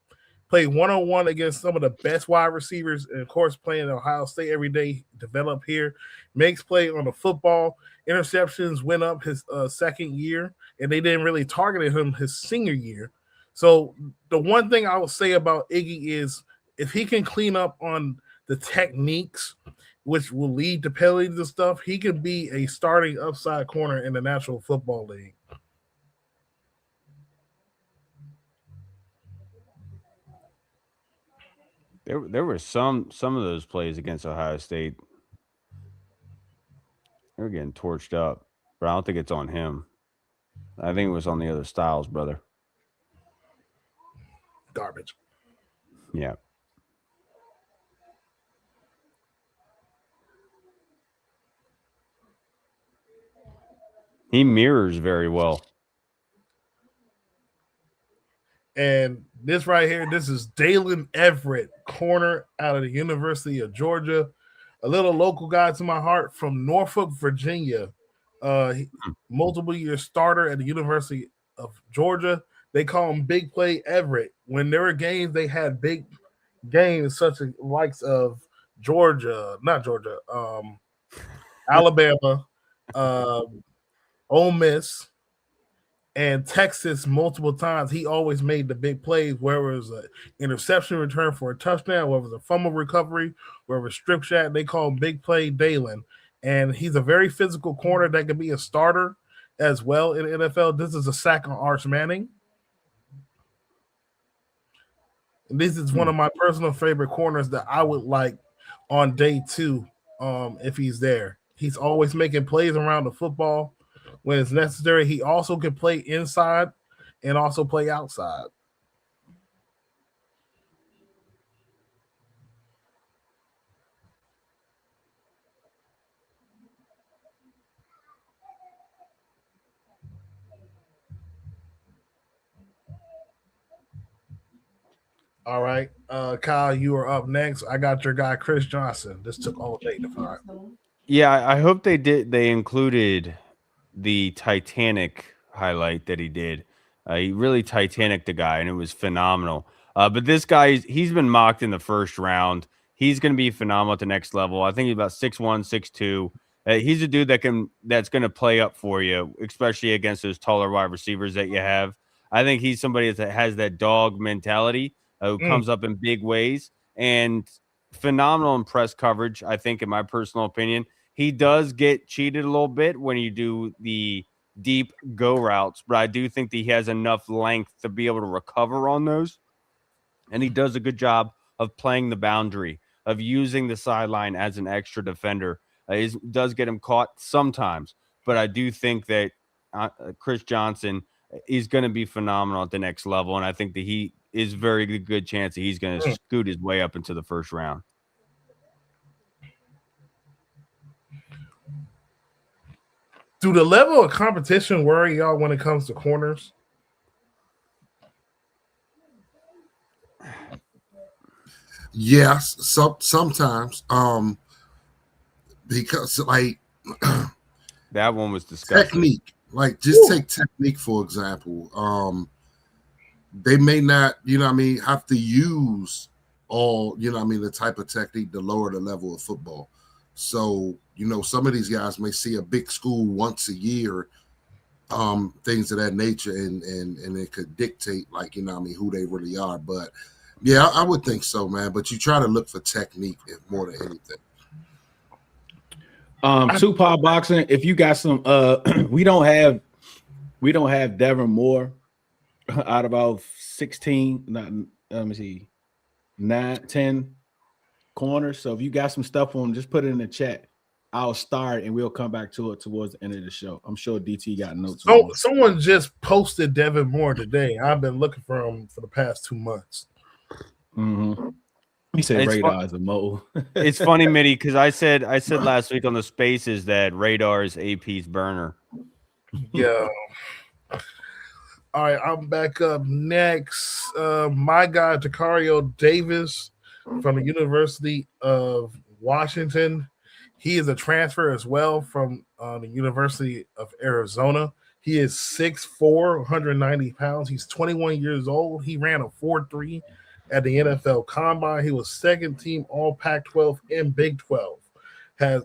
Played one-on-one against some of the best wide receivers, and of course, playing at Ohio State every day, develop here. Makes play on the football. Interceptions went up his second year, and they didn't really target him his senior year. So the one thing I will say about Iggy is if he can clean up on the techniques, which will lead to penalties and stuff, he could be a starting upside corner in the National Football League. There were some of those plays against Ohio State. They were getting torched up, but I don't think it's on him. I think it was on the other Styles brother. Garbage. Yeah. He mirrors very well. And this right here, this is Dalen Everett, corner out of the University of Georgia. A little local guy to my heart from Norfolk, Virginia. Multiple year starter at the University of Georgia. They call him Big Play Everett. When there were games, they had big games such as likes of Alabama, Ole Miss, and Texas multiple times. He always made the big plays, whether it was an interception return for a touchdown, whether it was a fumble recovery, whether it was strip shot. They call him Big Play Dalen. And he's a very physical corner that could be a starter as well in the NFL. This is a sack on Arch Manning. And this is one of my personal favorite corners that I would like on day 2 if he's there. He's always making plays around the football when it's necessary. He also can play inside and also play outside. All right, Kyle, you are up next. I got your guy, Chris Johnson. This took all day to find. Yeah, I hope they included the Titanic highlight that he did. He really Titanic the guy, and it was phenomenal. But this guy, he's been mocked in the first round. He's going to be phenomenal at the next level. I think he's about 6'1", 6'2". He's a dude that's going to play up for you, especially against those taller wide receivers that you have. I think he's somebody that has that dog mentality, who comes up in big ways, and phenomenal in press coverage, I think, in my personal opinion. He does get cheated a little bit when you do the deep go routes, but I do think that he has enough length to be able to recover on those. And he does a good job of playing the boundary, of using the sideline as an extra defender. It does get him caught sometimes, but I do think that Chris Johnson is going to be phenomenal at the next level, and I think that he is very good chance that he's going to scoot his way up into the first round. Do the level of competition worry y'all when it comes to corners? Yes, sometimes. Because like that one was disgusting. Technique. Like just take technique for example. They may not, have to use all, the type of technique to lower the level of football. So, some of these guys may see a big school once a year, things of that nature, and it could dictate, who they really are. But yeah, I would think so, man. But you try to look for technique more than anything. Tupac boxing. If you got some, we don't have Devin Moore out of about 16. Let me see, 10 corners. So if you got some stuff on, just put it in the chat. I'll start and we'll come back to it towards the end of the show. I'm sure DT got notes. So someone just posted Devin Moore today. I've been looking for him for the past 2 months. Mm-hmm. He said Radar is a mole. It's funny, Mitty, because I said last week on the Spaces that Radar is AP's burner. Yeah. All right, I'm back up next. My guy, Takario Davis from the University of Washington. He is a transfer as well from the University of Arizona. He is 6'4", 190 pounds. He's 21 years old. He ran a 4.3 at the NFL Combine. He was second team All Pac-12 and Big 12. Has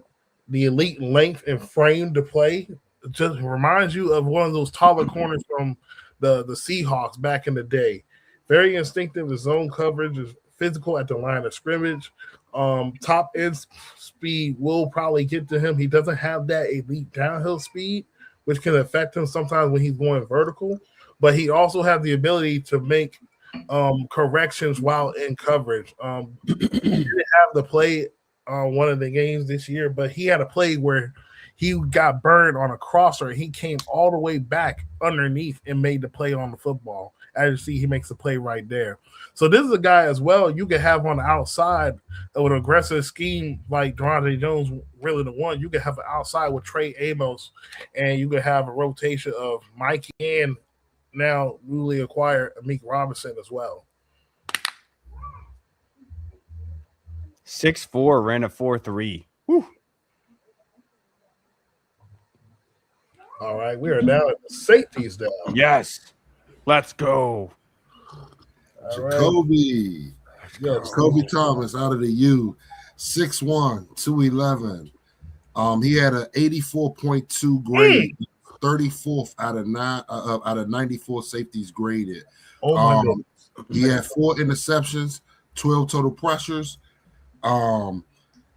the elite length and frame to play. Just reminds you of one of those taller corners from the Seahawks back in the day. Very instinctive. The zone coverage is physical at the line of scrimmage. Top end speed will probably get to him. He doesn't have that elite downhill speed, which can affect him sometimes when he's going vertical. But he also has the ability to make corrections while in coverage. He didn't have the play one of the games this year, but he had a play where he got burned on a crosser and he came all the way back underneath and made the play on the football. As you see, he makes a play right there. So this is a guy as well you can have on the outside with an aggressive scheme like Durante Jones, really the one. You can have an outside with Trey Amos, and you can have a rotation of Mikey and now newly acquired Amik Robinson as well. 6'4", ran a 4.3. Whew. All right, we are now at the safeties down. Yes. Let's go. Jacoby. Yes. Jacoby Thomas out of the U, 6'1", 211. He had an 84.2 grade, 34th out of 94 safeties graded. Oh my goodness. He had 4 interceptions, 12 total pressures.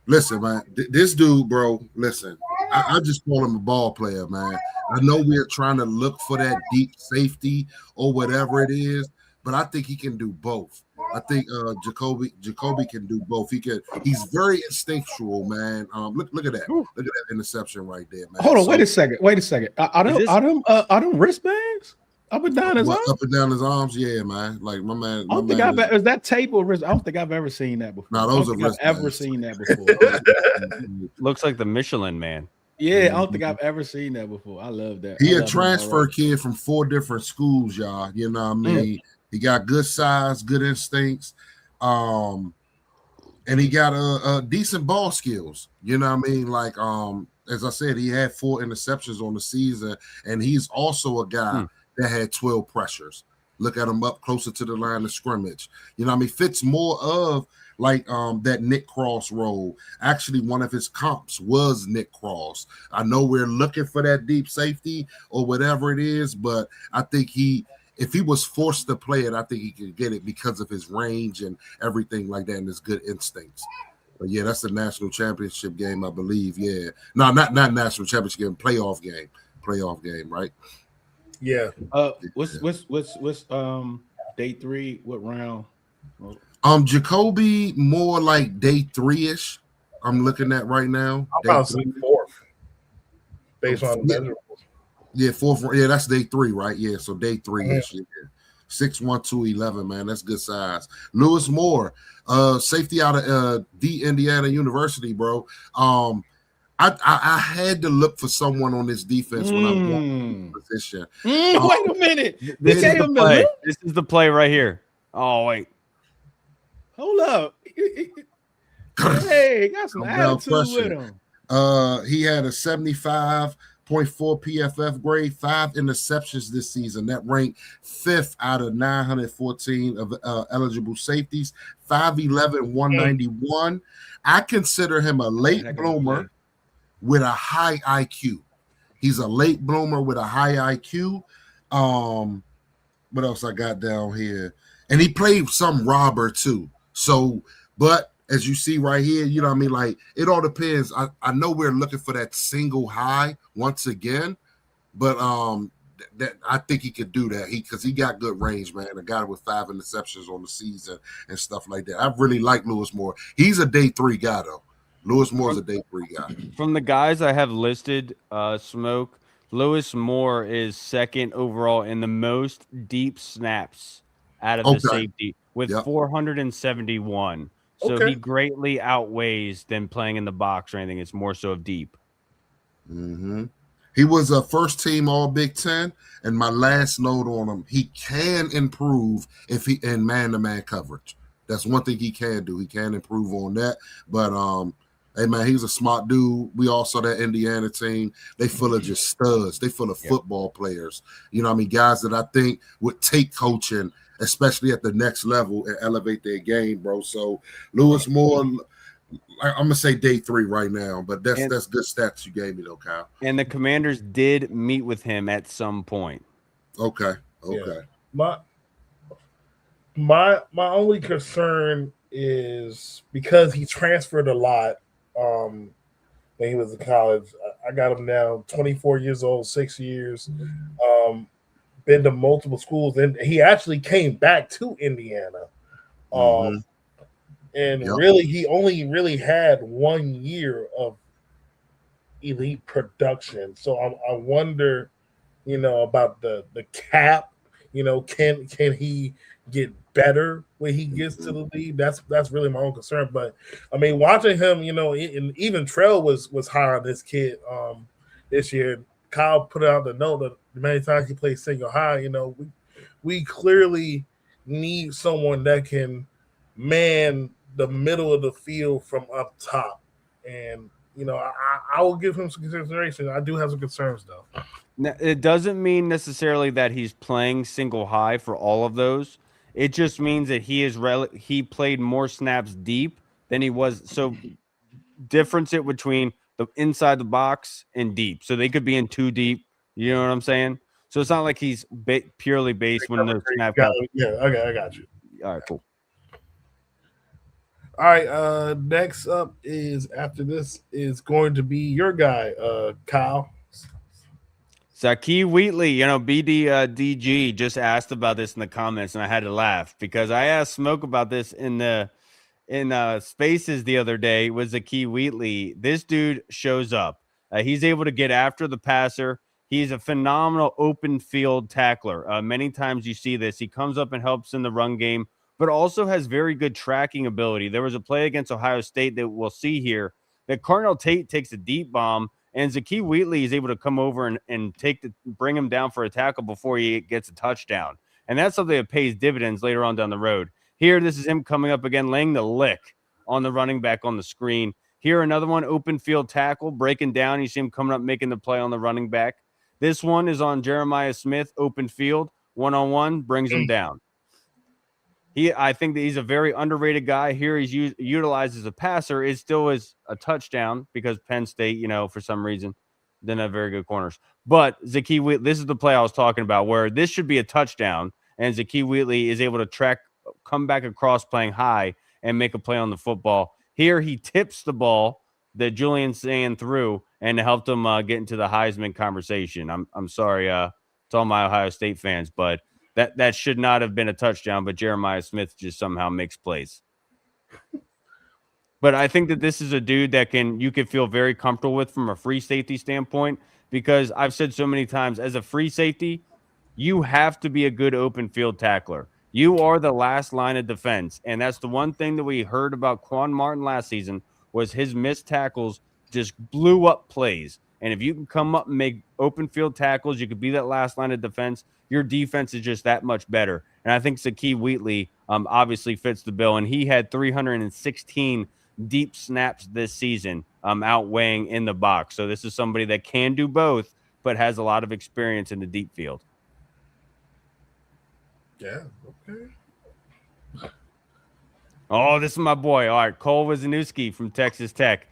Listen, man, this dude, bro, listen, I just call him a ball player, man. I know we're trying to look for that deep safety or whatever it is, but I think he can do both. I think Jacoby can do both. He's very instinctual, man. Look at that. Look at that interception right there, man. Hold on, wait a second. Are them wristbands up and down his arms? Up and down his arms, yeah, man. Like my man. I don't think is that tape or wrist? I don't think I've ever seen that before. No, those are wristbands. I've ever seen that before. Looks like the Michelin Man. Yeah, I don't think I've ever seen that before. I love that. He a transfer kid from 4 different schools, y'all. You know what I mean? He got good size, good instincts, and he got a decent ball skills. You know what I mean? Like, as I said, he had 4 interceptions on the season, and he's also a guy that had 12 pressures. Look at him up closer to the line of scrimmage. You know what I mean? Fits more of like that Nick Cross role. Actually, one of his comps was Nick Cross. I know we're looking for that deep safety or whatever it is, but I think if he was forced to play it, I think he could get it because of his range and everything like that and his good instincts. But yeah, that's the national championship game, I believe. Yeah. No, not national championship game, playoff game, right? Yeah. What's day 3? What round? Jacoby more like day 3-ish. I'm looking at right now. I'm about to say 4th, based on the measurables. Yeah, 4th. Yeah, that's day 3, right? Yeah, so day 3-ish. Yeah. 6'1", 211, man. That's good size. Lewis Moore, safety out of Indiana University, bro. I had to look for someone on this defense when I was in position. Wait a minute. This is the play. This is the play right here. Oh, wait. Hold up. Hey, got some attitude with him. He had a 75.4 PFF grade, 5 interceptions this season. That ranked 5th out of 914 of eligible safeties. 5'11", 191. I consider him a late bloomer with a high IQ. He's a late bloomer with a high IQ. What else I got down here? And he played some robber too. So, but as you see right here, you know what I mean? Like, it all depends. I know we're looking for that single high once again, but that I think he could do that. Because he got good range, man. A guy with 5 interceptions on the season and stuff like that. I really like Lewis Moore. He's a day 3 guy, though. Lewis Moore's a day 3 guy. From the guys I have listed, Smoke, Lewis Moore is 2nd overall in the most deep snaps out of the safety with 471. So he greatly outweighs than playing in the box or anything. It's more so of deep. Mm-hmm. He was a first team All Big Ten, and my last note on him, he can improve if he in man-to-man coverage. That's one thing he can do. He can improve on that. But Hey, man, he's a smart dude. We all saw that Indiana team. They full of just studs. They full of football players. You know what I mean? Guys that I think would take coaching, especially at the next level, and elevate their game, bro. So Lewis Moore, I'm going to say day 3 right now, but that's good stats you gave me, though, Kyle. And the Commanders did meet with him at some point. Okay. Yeah. My only concern is because he transferred a lot when he was in college. I got him now 24 years old, 6 years, been to multiple schools, and he actually came back to Indiana. Really, he only really had 1 year of elite production. So I wonder, about the cap. Can he get better when he gets to the league? That's really my own concern. But I mean, watching him, and even Trey was high on this kid this year. Kyle put out the note that many times he plays single high. We clearly need someone that can man the middle of the field from up top, and I will give him some consideration. I do have some concerns though. Now, it doesn't mean necessarily that he's playing single high for all of those. It just means that he played more snaps deep than he was. So difference it between the inside the box and deep. So they could be in 2 deep. You know what I'm saying? So it's not like he's purely based when the snap. Yeah, okay, I got you. All right, cool. All right, next up is after this is going to be your guy, Kyle. Zakee Wheatley, DG just asked about this in the comments, and I had to laugh because I asked Smoke about this in Spaces the other day. Was Zakee Wheatley? This dude shows up. He's able to get after the passer. He's a phenomenal open field tackler. Many times you see this. He comes up and helps in the run game, but also has very good tracking ability. There was a play against Ohio State that we'll see here that Carnell Tate takes a deep bomb, and Zakee Wheatley is able to come over and bring him down for a tackle before he gets a touchdown. And that's something that pays dividends later on down the road. Here, this is him coming up again, laying the lick on the running back on the screen. Here, another one, open field tackle, breaking down. You see him coming up, making the play on the running back. This one is on Jeremiah Smith, open field, one-on-one, brings him down. I think that he's a very underrated guy. Here he's utilized as a passer. It still is a touchdown because Penn State, for some reason, didn't have very good corners. But Zakee Wheatley, this is the play I was talking about where this should be a touchdown, and Zakee Wheatley is able to come back across playing high and make a play on the football. Here he tips the ball that Julian Sand threw and helped him get into the Heisman conversation. I'm sorry to all my Ohio State fans, but that should not have been a touchdown, but Jeremiah Smith just somehow makes plays. But I think that this is a dude that you could feel very comfortable with from a free safety standpoint, because I've said so many times, as a free safety, you have to be a good open field tackler. You are the last line of defense, and that's the one thing that we heard about Quan Martin last season was his missed tackles just blew up plays. And if you can come up and make open field tackles, you could be that last line of defense. Your defense is just that much better. And I think Zakee Wheatley obviously fits the bill. And he had 316 deep snaps this season, outweighing in the box. So this is somebody that can do both, but has a lot of experience in the deep field. Yeah, okay. Oh, this is my boy. All right, Cole Wisniewski from Texas Tech.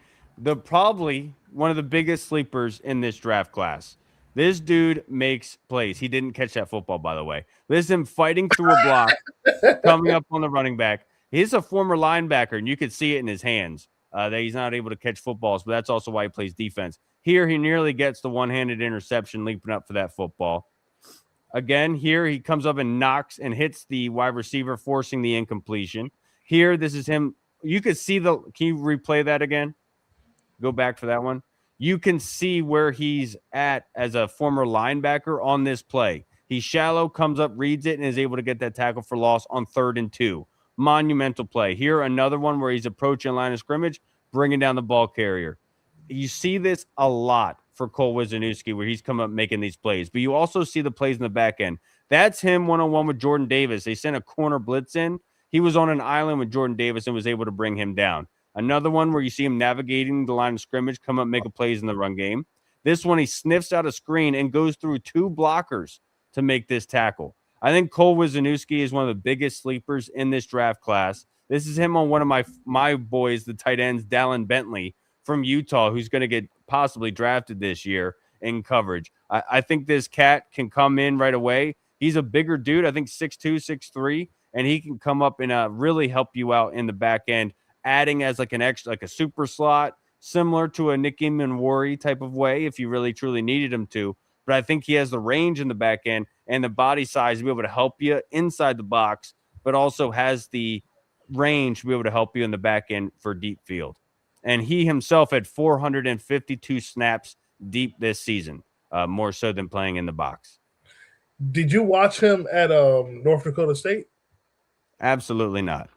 Probably one of the biggest sleepers in this draft class. This dude makes plays. He didn't catch that football, by the way. This is him fighting through a block, coming up on the running back. He's a former linebacker, and you could see it in his hands that he's not able to catch footballs, but that's also why he plays defense. Here, he nearly gets the one-handed interception leaping up for that football. Again, here he comes up and knocks and hits the wide receiver, forcing the incompletion. Here, this is him. You could see can you replay that again? Go back for that one. You can see where he's at as a former linebacker on this play. He's shallow, comes up, reads it, and is able to get that tackle for loss on 3rd and 2. Monumental play. Here, another one where he's approaching line of scrimmage, bringing down the ball carrier. You see this a lot for Cole Wisniewski, where he's come up making these plays. But you also see the plays in the back end. That's him one-on-one with Jordan Davis. They sent a corner blitz in. He was on an island with Jordan Davis and was able to bring him down. Another one where you see him navigating the line of scrimmage, come up, make a plays in the run game. This one, he sniffs out a screen and goes through 2 blockers to make this tackle. I think Cole Wisniewski is one of the biggest sleepers in this draft class. This is him on one of my boys, the tight ends, Dallin Bentley from Utah, who's going to get possibly drafted this year in coverage. I think this cat can come in right away. He's a bigger dude, I think 6'2", 6'3", and he can come up and really help you out in the back end, adding as like an extra, like a super slot, similar to a Nick Immanwori type of way if you really truly needed him to. But I think he has the range in the back end and the body size to be able to help you inside the box, but also has the range to be able to help you in the back end for deep field. And he himself had 452 snaps deep this season, more so than playing in the box. Did you watch him at North Dakota State? Absolutely not.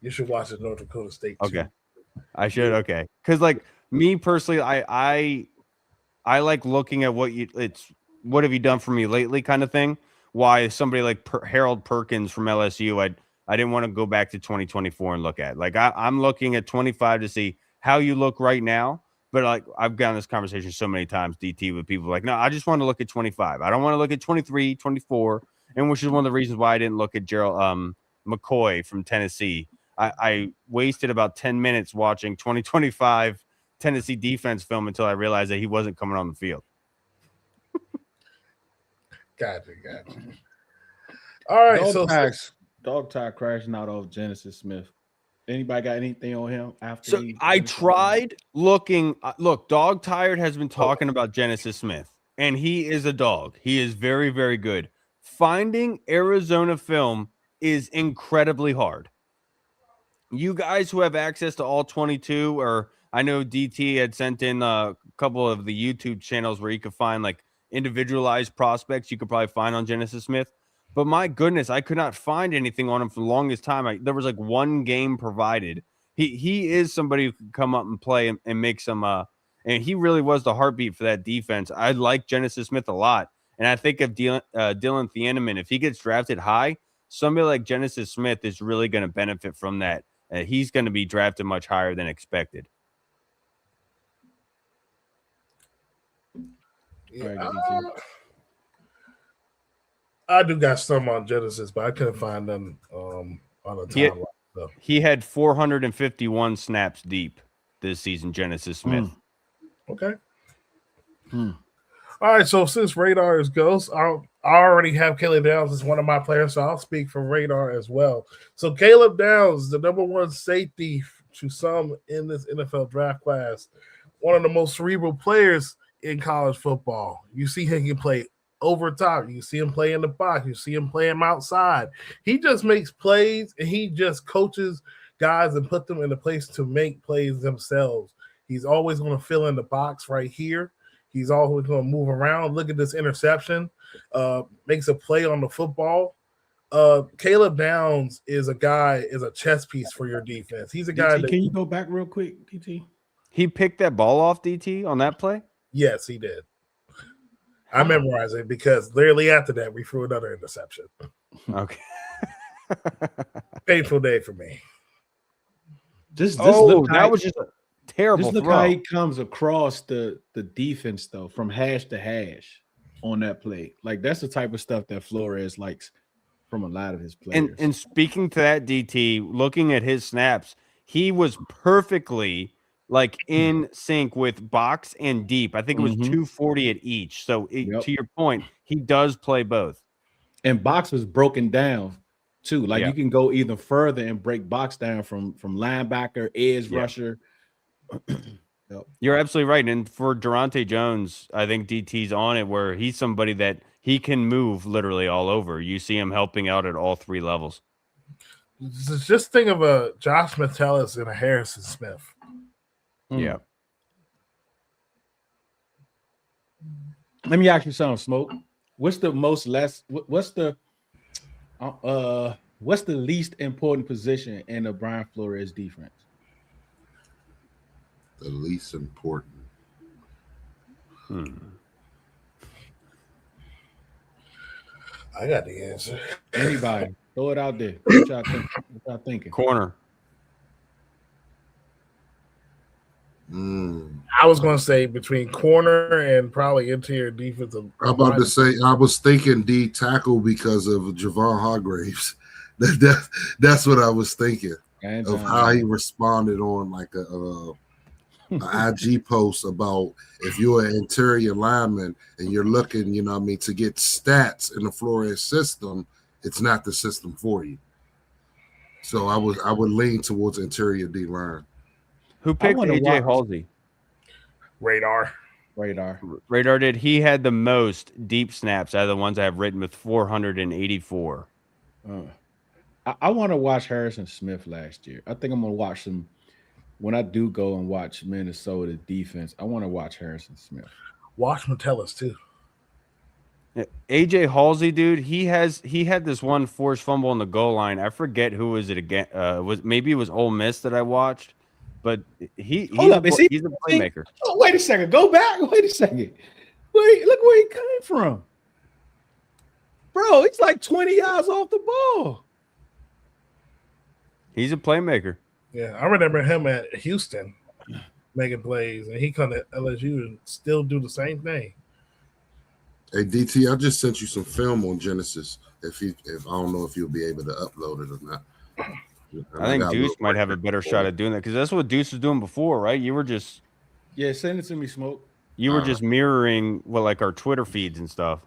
You should watch at North Dakota State too. Okay. I should. Okay. Because like me personally, I like looking at what have you done for me lately kind of thing. Why somebody like Harold Perkins from LSU, I didn't want to go back to 2024 and look at. Like I'm looking at 25 to see how you look right now. But like I've gotten this conversation so many times, DT, with people like, no, I just want to look at 25. I don't want to look at 23, 24, and which is one of the reasons why I didn't look at Gerald McCoy from Tennessee. I wasted about 10 minutes watching 2025 Tennessee defense film until I realized that he wasn't coming on the field. Gotcha. All right, dog tag crashing out of Genesis Smith. Anybody got anything on him after? So I tried looking. Look, Dog Tired has been talking about Genesis Smith, and he is a dog. He is very, very good. Finding Arizona film is incredibly hard. You guys who have access to all 22, or I know DT had sent in a couple of the YouTube channels where you could find like individualized prospects you could probably find on Genesis Smith. But my goodness, I could not find anything on him for the longest time. There was like one game provided. He is somebody who could come up and play and make some and he really was the heartbeat for that defense. I like Genesis Smith a lot. And I think of Dylan Thieneman, if he gets drafted high, somebody like Genesis Smith is really going to benefit from that. He's going to be drafted much higher than expected. Yeah, I do got some on Genesis, but I couldn't find them on the timeline. He had 451 snaps deep this season, Genesis Smith. Okay. All right, so since Radar is Ghost, I already have Caleb Downs as one of my players, so I'll speak for Radar as well. So Caleb Downs, the number 1 safety to some in this NFL draft class, one of the most cerebral players in college football. You see him can play over top. You see him play in the box. You see him play him outside. He just makes plays, and he just coaches guys and put them in a place to make plays themselves. He's always going to fill in the box right here. He's always going to move around. Look at this interception. Makes a play on the football. Caleb Downs is a chess piece for your defense. He's a guy DT, can you go back real quick, DT? He picked that ball off, DT, on that play? Yes, he did. I memorized it because literally after that, we threw another interception. Okay. Painful day for me. That was just a terrible throw. Look throw. how he comes across the defense, though, from hash to hash on that play. Like, that's the type of stuff that Flores likes from a lot of his players. And speaking to that, DT, looking at his snaps, he was perfectly like in sync with box and deep. I think it was 240 at each. So to your point, he does play both. And box was broken down too. Like you can go even further and break box down from linebacker, edge rusher. You're absolutely right. And for Durante Jones, I think DT's on it where he's somebody that he can move literally all over. You see him helping out at all 3 levels. Just think of a Josh Metellus and a Harrison Smith. Yeah. Let me ask you something, Smoke. What's the least important position in the Brian Flores defense? The least important. I got the answer. Anybody, throw it out there. What y'all thinking? Corner. I was going to say between corner and probably interior defensive. I'm about to say I was thinking D tackle because of Javon Hargraves. That's what I was thinking of how he responded on like a IG post about if you're an interior lineman and you're looking, to get stats in the Flores system, it's not the system for you. So I would lean towards interior D line. Who picked AJ Halsey? Radar did. He had the most deep snaps out of the ones I have written with 484. I want to watch Harrison Smith last year. I think I'm going to watch him when I do go and watch Minnesota defense. I want to watch Harrison Smith. Watch Metellus too. AJ Halsey, dude, he had this one forced fumble on the goal line. I forget who was it again. Maybe it was Ole Miss that I watched, but he's a playmaker. Oh, wait a second, go back. Wait a second. Wait, look where he came from, bro. He's like 20 yards off the ball. He's a playmaker. Yeah, I remember him at Houston making plays, and he come to LSU and still do the same thing. Hey DT, I just sent you some film on Genesis. If I don't know if you'll be able to upload it or not. I think Deuce might have a better shot at doing that because that's what Deuce was doing before, right? You were just send it to me, Smoke. You were just mirroring like our Twitter feeds and stuff.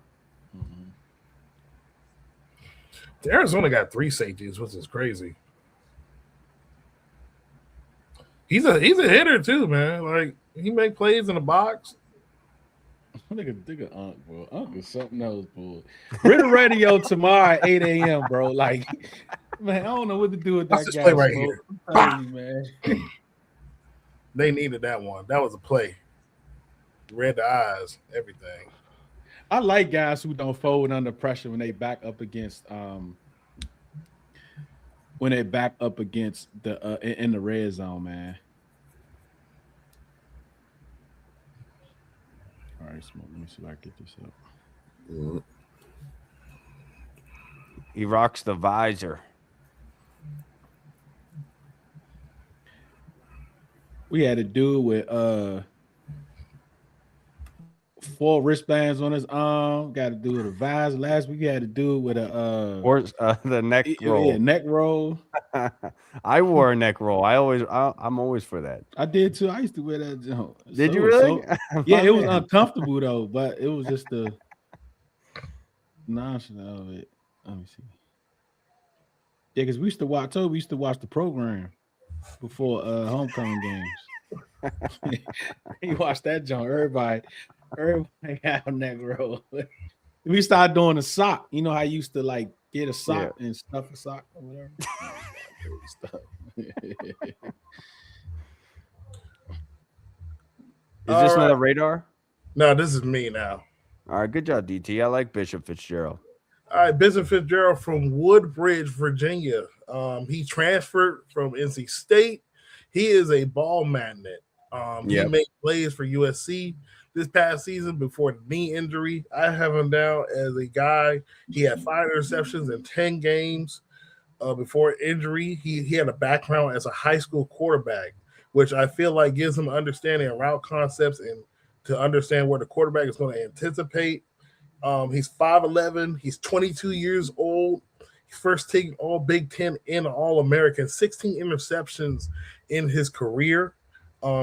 Arizona got 3 safeties, which is crazy. He's a hitter too, man. Like he make plays in the box. Nigga, Unc, bro. Unc is something else, bro. Ritter Radio tomorrow at 8 a.m., bro. Like, man, I don't know what to do with that guy. Play right here. You, man. They needed that one. That was a play. Read the eyes, everything. I like guys who don't fold under pressure when they back up against the in the red zone, man. All right, Smoke. Let me see if I can get this up. He rocks the visor. We had a dude with 4 wristbands on his arm. Got to do with a visor. Last week we had a dude with the neck roll. Yeah, neck roll. I wore a neck roll. I'm always for that. I did too. I used to wear that jump. Did you really? Yeah, it was uncomfortable though, but it was just the nonchalant of it. Let me see. Yeah, because we used to watch the program before homecoming games. He watched that jump. Everybody had a neck roll. We started doing a sock. You know how I used to like get a sock and stuff a sock or whatever. Is this another radar? No, this is me now. All right, good job, DT. I like Bishop Fitzgerald. All right, Bishop Fitzgerald from Woodbridge, Virginia. He transferred from NC State. He is a ball magnet. He made plays for USC this past season before the knee injury. I have him down as a guy. He had 5 interceptions in 10 games before injury. He had a background as a high school quarterback, which I feel like gives him understanding of route concepts and to understand where the quarterback is going to anticipate. He's 5'11". He's 22 years old. He's first team All Big Ten and All-American. 16 interceptions in his career.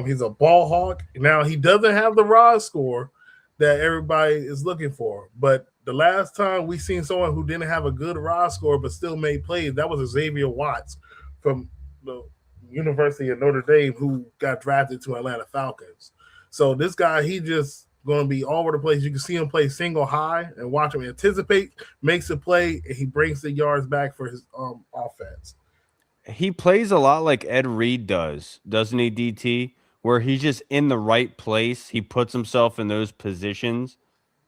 He's a ball hawk. Now, he doesn't have the raw score that everybody is looking for. But the last time we seen someone who didn't have a good raw score but still made plays, that was Xavier Watts from the University of Notre Dame who got drafted to Atlanta Falcons. So this guy, he just going to be all over the place. You can see him play single high and watch him anticipate, makes a play, and he brings the yards back for his offense. He plays a lot like Ed Reed does, doesn't he, DT? Where he's just in the right place. He puts himself in those positions,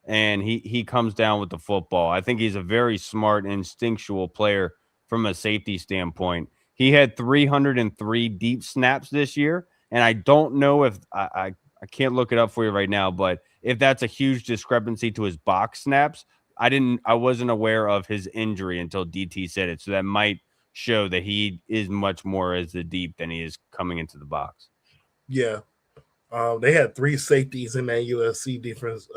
and he comes down with the football. I think he's a very smart, instinctual player from a safety standpoint. He had 303 deep snaps this year, and I don't know if I can't look it up for you right now, but if that's a huge discrepancy to his box snaps, I wasn't aware of his injury until DT said it. So that might show that he is much more as the deep than he is coming into the box. Yeah. They had 3 safeties in that USC defense.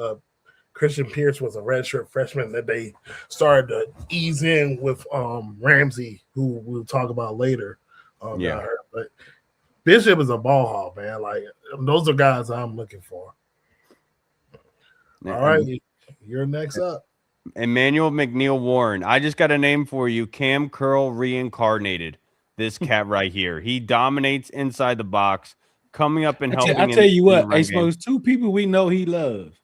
Christian Pierce was a redshirt freshman that they started to ease in with Ramsey, who we'll talk about later. But Bishop is a ball hawk, man. Like, those are guys I'm looking for. All right, you're next up. Emmanuel McNeil Warren. I just got a name for you. Cam Curl reincarnated. This cat right here. He dominates inside the box, coming up and helping. I tell you what, hey, Smokes, 2 people we know he loves.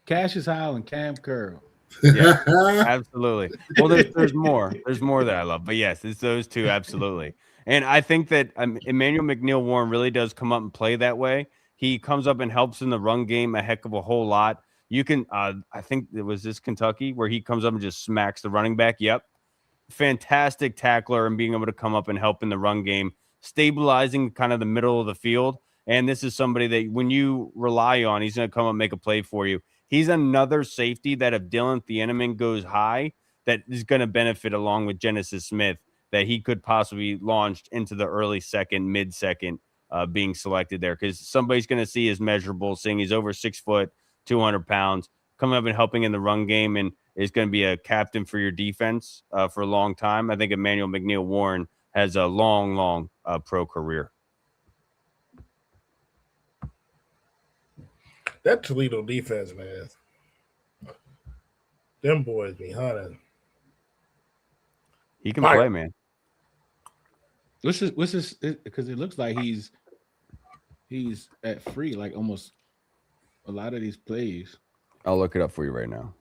Cassius Howell and Cam Curl. Yeah, absolutely. Well, there's more. There's more that I love. But yes, it's those 2, absolutely. And I think that Emmanuel McNeil Warren really does come up and play that way. He comes up and helps in the run game a heck of a whole lot. You can, I think it was this Kentucky where he comes up and just smacks the running back. Yep. Fantastic tackler and being able to come up and help in the run game, stabilizing kind of the middle of the field. And this is somebody that when you rely on, he's going to come up and make a play for you. He's another safety that if Dylan Thieneman goes high, that is going to benefit along with Genesis Smith, that he could possibly be launched into the early second, mid-second being selected there. Because somebody's going to see his measurable, seeing he's over 6 foot, 200 pounds, coming up and helping in the run game and is going to be a captain for your defense for a long time. I think Emmanuel McNeil Warren has a long pro career. That Toledo defense, man. Them boys be hunting. He can play, man. What's this? Because it looks like he's at free, like almost a lot of these plays. I'll look it up for you right now.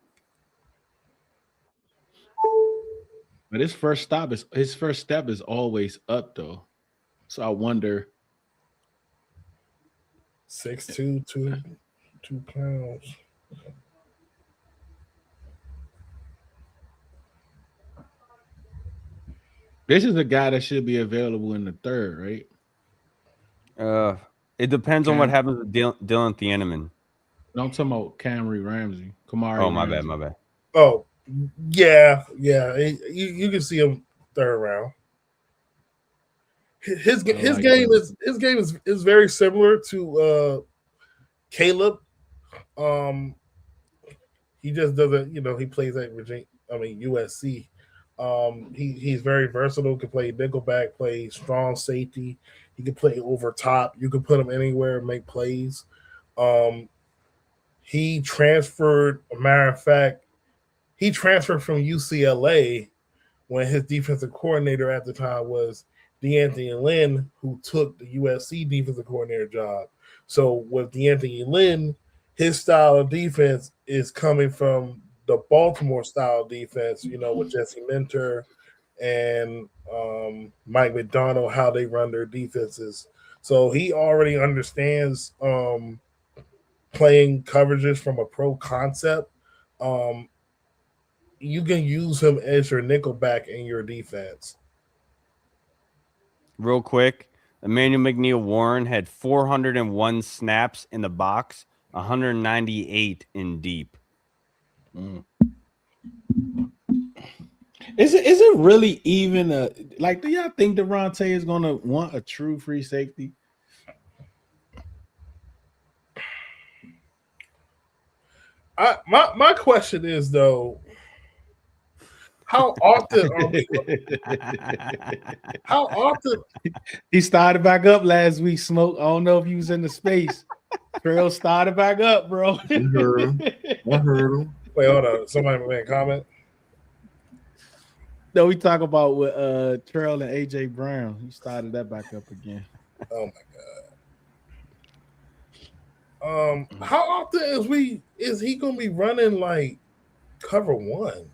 But his first step is always up though. So I wonder. 6'2", 2 pounds. This is a guy that should be available in the 3rd, right? It depends on what happens with Dylan Thieneman. No, I'm talking about Camry Ramsey. Kamari. Oh, my Ramsey. bad. Oh, yeah. You can see him 3rd round. His game is very similar to Caleb. He just doesn't, he plays at USC. He's very versatile, can play nickelback, play strong safety. He can play over top. You can put him anywhere and make plays. He transferred, a matter of fact, he transferred from UCLA when his defensive coordinator at the time was DeAnthony Lynn, who took the USC defensive coordinator job. So with DeAnthony Lynn, his style of defense is coming from the Baltimore style defense, with Jesse Minter and Mike McDonald, how they run their defenses. So he already understands playing coverages from a pro concept. You can use him as your nickelback in your defense. Real quick, Emmanuel McNeil Warren had 401 snaps in the box, 198 in deep. Is it really even do y'all think Durante is gonna want a true free safety? My question is though, how often he started back up last week, Smoke? I don't know if he was in the space. Trail started back up, bro. I heard him. Wait, hold on. Somebody made a comment. No, we talk about with Trail and AJ Brown. He started that back up again. Oh my god. How often is he gonna be running like cover 1?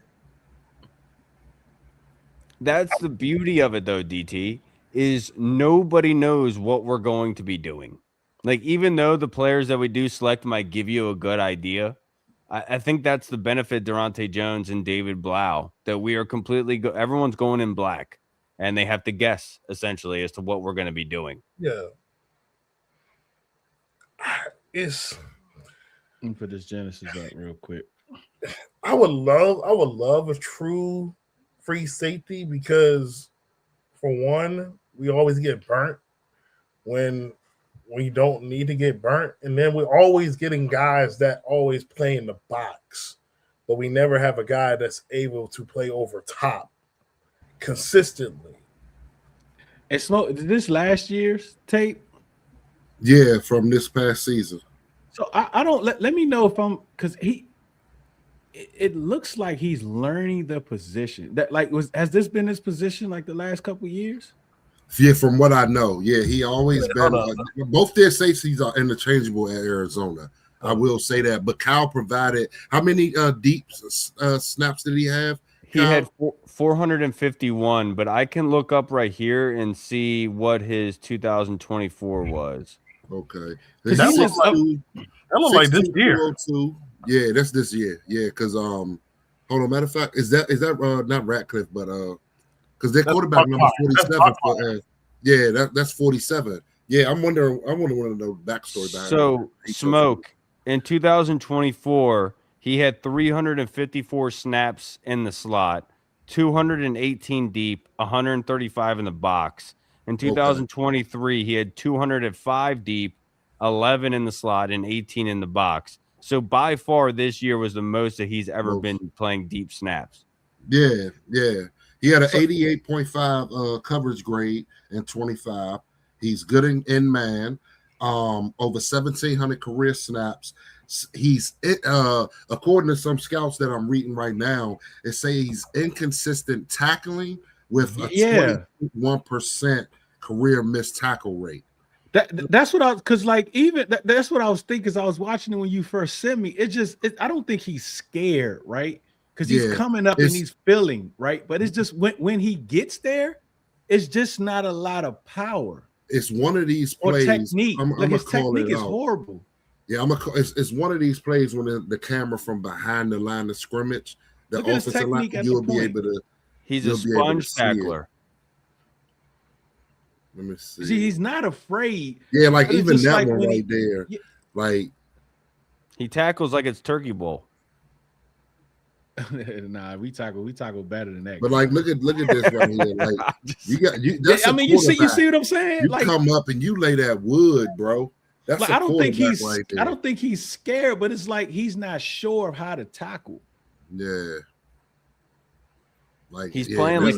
That's the beauty of it, though, DT, is nobody knows what we're going to be doing. Like, even though the players that we do select might give you a good idea, I think that's the benefit Durante Jones and David Blau, that we are completely everyone's going in black, and they have to guess, essentially, as to what we're going to be doing. Yeah. Let me put this Genesis up real quick. I would love a true free safety because, for one, we always get burnt when we don't need to get burnt. And then we're always getting guys that always play in the box, but we never have a guy that's able to play over top consistently. And Smoke, this last year's tape? Yeah, from this past season. So I don't let me know if I'm because it looks like he's learning the position. That has this been his position like the last couple of years? Yeah, from what I know, yeah, he always been. Both their safeties are interchangeable at Arizona. I will say that. But Kyle provided how many deep snaps did he have? He had 451, but I can look up right here and see what his 2024 was. Okay, that looked like this year. Yeah, that's this year. Yeah, because hold on. Matter of fact, is that not Ratcliffe, but because their quarterback number 47. That's 47. Yeah, I wonder what the backstory behind. So Smoke in 2024, he had 354 snaps in the slot, 218 deep, 135 in the box. In 2023, he had 205 deep, 11 in the slot, and 18 in the box. So by far, this year was the most that he's ever been playing deep snaps. Yeah. He had an 88.5 coverage grade in 25. He's good in man. Over 1,700 career snaps. He's according to some scouts that I'm reading right now, it says he's inconsistent tackling with a 21% career missed tackle rate. That's what that's what I was thinking as I was watching it when you first sent me. I don't think he's scared, right? Because he's coming up and he's feeling, right? But it's just when he gets there, it's just not a lot of power. It's one of these plays. Or technique. His technique is horrible. Yeah, it's one of these plays when the camera from behind the line of scrimmage, the offensive line, you'll be able to. He's a sponge tackler. Let me see. He's not afraid. Yeah, like even that one right there. Like he tackles like it's Turkey Bowl. Nah, we tackle better than that. But like, look at this right here. Like you see what I'm saying? You like, come up and you lay that wood, bro. That's like, I don't think he's scared, but it's like he's not sure of how to tackle. Yeah. Like he's playing like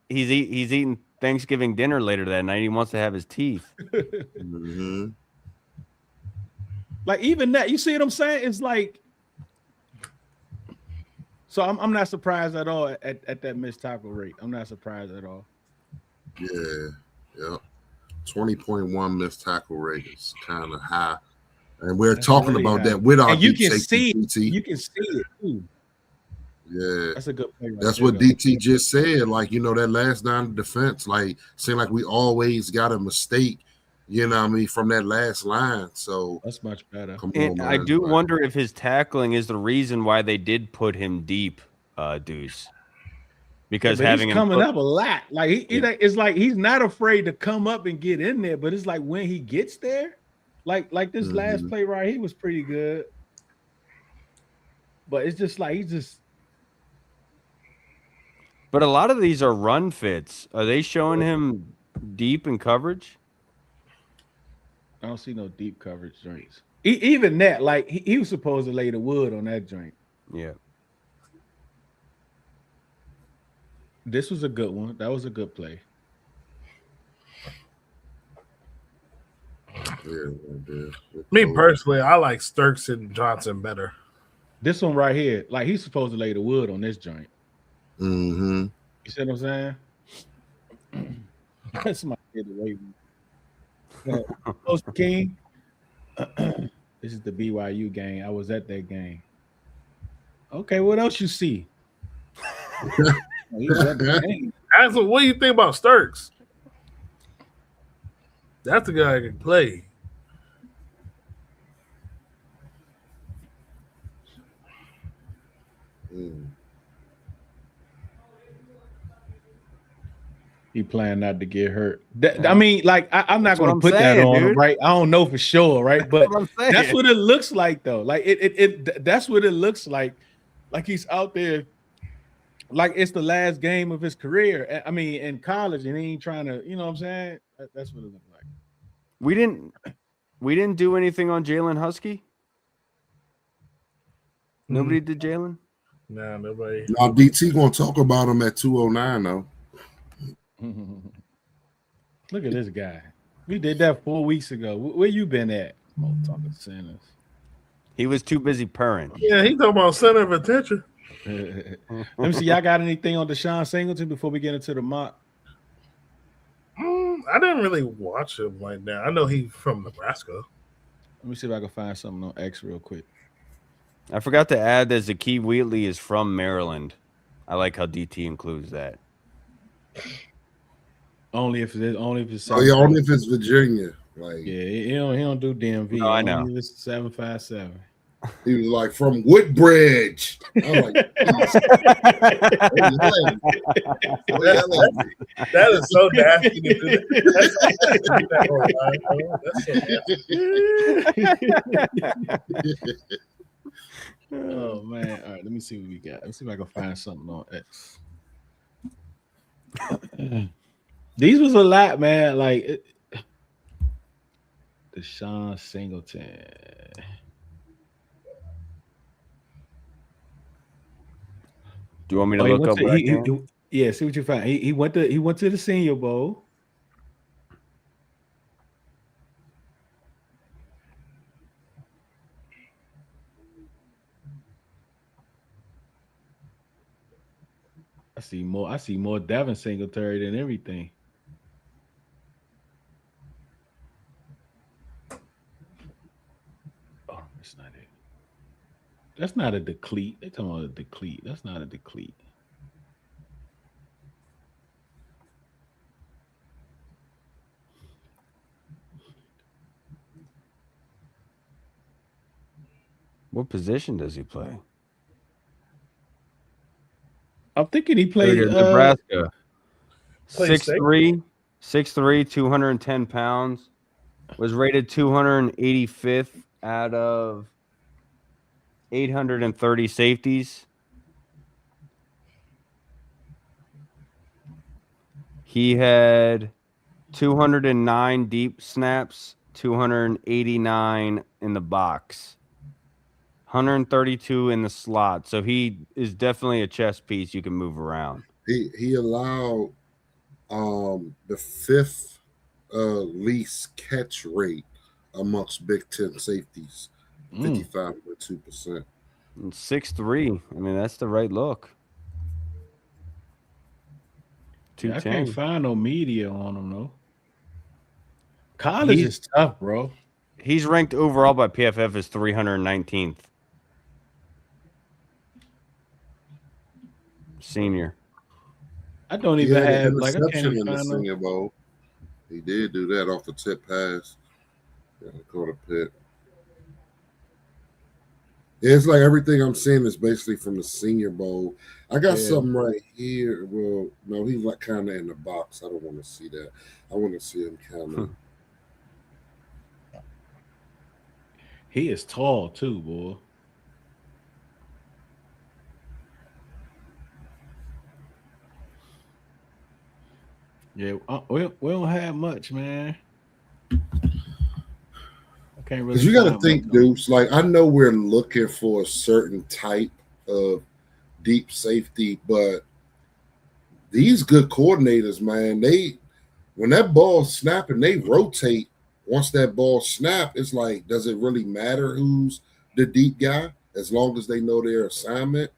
he's eating Thanksgiving dinner later that night. He wants to have his teeth. Mm-hmm. Like even that, you see what I'm saying? It's like, so I'm not surprised at all at that missed tackle rate. I'm not surprised at all. Yeah. 20.1 missed tackle rate is kind of high, and we're talking about high. That with our. And you can see it. You can see it too. Yeah, that's a good play. That's what DT just said. Like, that last down of defense, like, seemed like we always got a mistake, from that last line. So that's much better. And I do wonder if his tackling is the reason why they did put him deep, Deuce. Because having he's coming up a lot. Like it's like he's not afraid to come up and get in there, but it's like when he gets there, like this last play right here was pretty good. But it's just like he's just. But a lot of these are run fits. Are they showing him deep in coverage? I don't see no deep coverage joints. Even that, like he was supposed to lay the wood on that joint. Yeah. This was a good one. That was a good play. Me personally, I like Sturks and Johnson better. This one right here, like he's supposed to lay the wood on this joint. Mm-hmm. You see what I'm saying? That's my kid away. Coach King. This is the BYU game. I was at that game. Okay, what else you see? What do you think about Sturks? That's a guy that can play. He planned not to get hurt. I mean, like I'm not going to put that on him, right? I don't know for sure, right? But that's what it looks like, though. Like that's what it looks like. Like he's out there, like it's the last game of his career. I mean, in college, and he ain't trying to, you know what I'm saying? That's what it looks like. We didn't do anything on Jalen Husky. Nobody did Jalen. Nah, nobody. Now DT gonna talk about him at 209 though. Look at this guy. We did that 4 weeks ago. Where you been at? Talking sinners. He was too busy purring. Yeah, he talking about center of attention. Let me see. Y'all got anything on Deshaun Singleton before we get into the mock? I didn't really watch him like that. I know he's from Nebraska. Let me see if I can find something on X real quick. I forgot to add that Zakee Wheatley is from Maryland. I like how DT includes that. Only if it's only if it's Virginia. Like he don't do DMV. No, I know. Only if it's 757. He was like from Woodbridge. I'm like, that is so nasty to do that. Oh man! All right, let me see what we got. Let me see if I can find something on X. These was a lot, man. Like Deshaun Singleton. Do you want me to look up? Yeah, see what you find. He went to the Senior Bowl. I see more Devin Singletary than everything. Oh, that's not it. That's not a decleat. They talking about a decleat. That's not a decleat. What position does he play? I'm thinking he played Nebraska. 6'3", 210 pounds. Was rated 285th out of 830 safeties. He had 209 deep snaps, 289 in the box. 132 in the slot, so he is definitely a chess piece you can move around. He allowed the fifth least catch rate amongst Big Ten safeties, 55.2%. 6'3". I mean, that's the right look. I can't find no media on him though. College is tough, bro. He's ranked overall by PFF as 319th. Senior. I don't even have like interception in the Senior Bowl. He did do that off the tip pass. Yeah, caught a pit. Yeah, it's like everything I'm seeing is basically from the Senior Bowl. I got something right here. Well, no, he's like kind of in the box. I don't want to see that. I want to see him kind of. He is tall too, boy. Yeah, we don't have much, man. I can't really. Because you got to think, Deuce. Like I know we're looking for a certain type of deep safety, but these good coordinators, man, when that ball's snapping, they rotate. Once that ball snapped, it's like, does it really matter who's the deep guy as long as they know their assignment?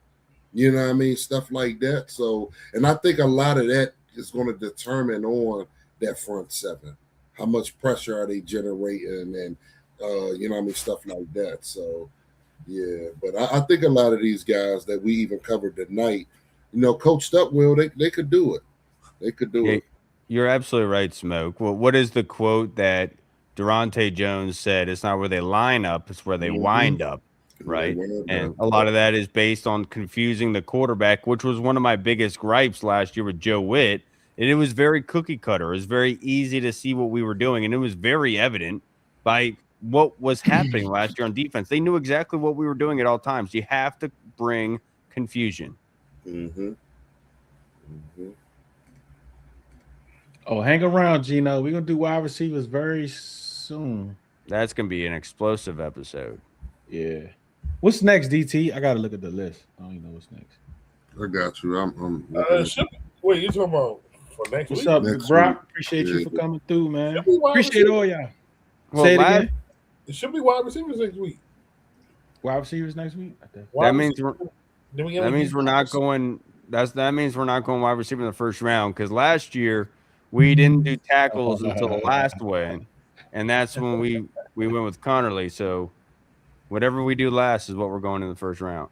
You know what I mean? Stuff like that. So, and I think a lot of that is going to determine on that front seven. How much pressure are they generating and, you know what I mean? Stuff like that. So, yeah. But I think a lot of these guys that we even covered tonight, you know, coached up well, they could do it. They could do it. You're absolutely right, Smoke. Well, what is the quote that Durante Jones said? It's not where they line up, it's where they wind up, right? And a lot of that is based on confusing the quarterback, which was one of my biggest gripes last year with Joe Witt. And it was very cookie cutter. It was very easy to see what we were doing. And it was very evident by what was happening last year on defense. They knew exactly what we were doing at all times. You have to bring confusion. Oh, hang around, Gino. We're going to do wide receivers very soon. That's gonna be an explosive episode. Yeah. What's next, DT? I gotta look at the list. I don't even know what's next. I got you. I'm looking wait, you talking about for next What's week? up, Next Brock? week. Appreciate Yeah. you for coming through, man. Should be wide Appreciate receiver. all y'all. Well, Say it again. It should be wide receivers next week. Wide receivers next week. Wide That means receiver- that means we're not going. That means we're not going wide receiver in the first round because last year we didn't do tackles until the last one, and that's when we went with Connerly. So whatever we do last is what we're going in the first round.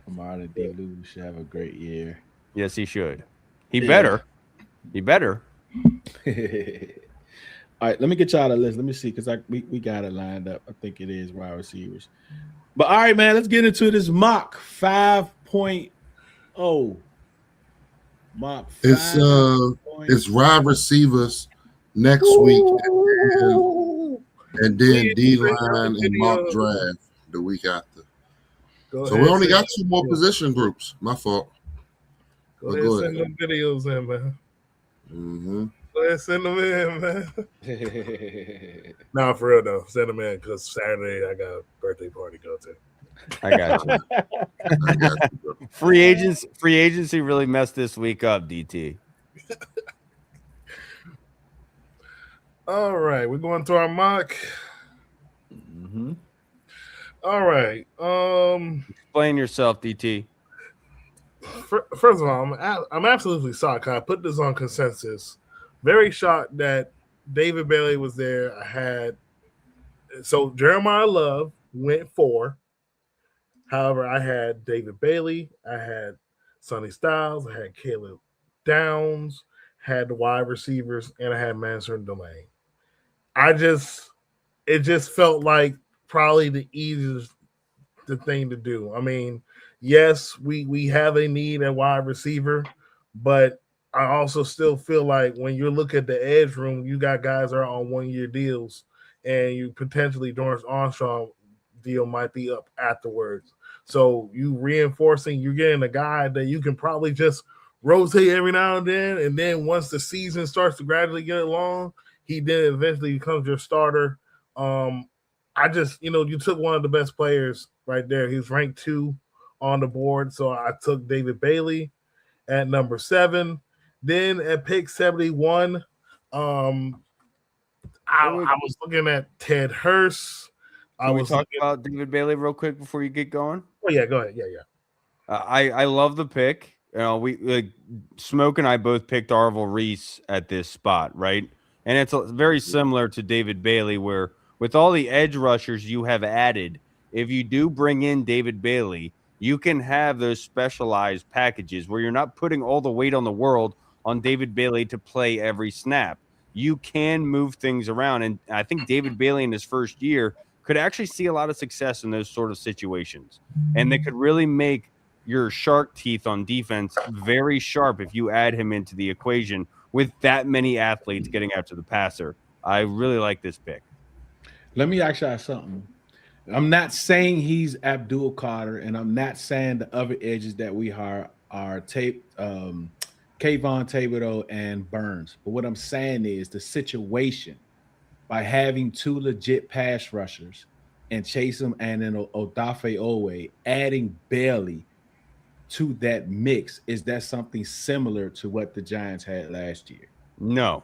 Amara D-Lou should have a great year. Yes, he should. He better. He better. All right, let me get y'all the list. Let me see, because we got it lined up. I think it is wide receivers. But all right, man, let's get into this mock 5.0. Mock 5. It's wide receivers next week, and then D line and mock draft the week after. So we only got 2 more position groups. My fault. Go ahead, send them videos in, man. Mm-hmm. Go ahead, send them in, man. Nah, for real though, send them in because Saturday I got a birthday party to go to. I got you. I got you, bro. Free agency really messed this week up, DT. All right, we're going to our mock. Mm-hmm. All right. Explain yourself, DT. First of all, I'm absolutely shocked. I put this on consensus. Very shocked that David Bailey was there. So Jeremiah Love went 4. However, I had David Bailey, I had Sonny Styles, I had Caleb Downs, had the wide receivers, and I had Mansour Delane. It just felt like probably the easiest thing to do. I mean, yes, we have a need at wide receiver, but I also still feel like when you look at the edge room, you got guys that are on 1-year deals, and you potentially Dorrance Armstrong deal might be up afterwards. So you reinforcing, you're getting a guy that you can probably just rotate every now and then once the season starts to gradually get along, he then eventually becomes your starter. I just, you took one of the best players right there. He was ranked 2 on the board, so I took David Bailey at number 7. Then at pick 71, I was looking at Ted Hurst. Can we talk about David Bailey real quick before you get going? Oh yeah, go ahead. Yeah. I love the pick. We Smoke and I both picked Arvil Reese at this spot, right? And it's very similar to David Bailey, where with all the edge rushers you have added, if you do bring in David Bailey, you can have those specialized packages where you're not putting all the weight on the world on David Bailey to play every snap. You can move things around, and I think David Bailey in his first year could actually see a lot of success in those sort of situations, and they could really make your shark teeth on defense very sharp if you add him into the equation with that many athletes getting after the passer. I really like this pick. Let me ask y'all something. I'm not saying he's Abdul Carter, and I'm not saying the other edges that we are Kayvon Thibodeau and Burns. But what I'm saying is the situation by having 2 legit pass rushers and Chatham and then Odafe Owe, adding Bailey to that mix, is that something similar to what the Giants had last year? No.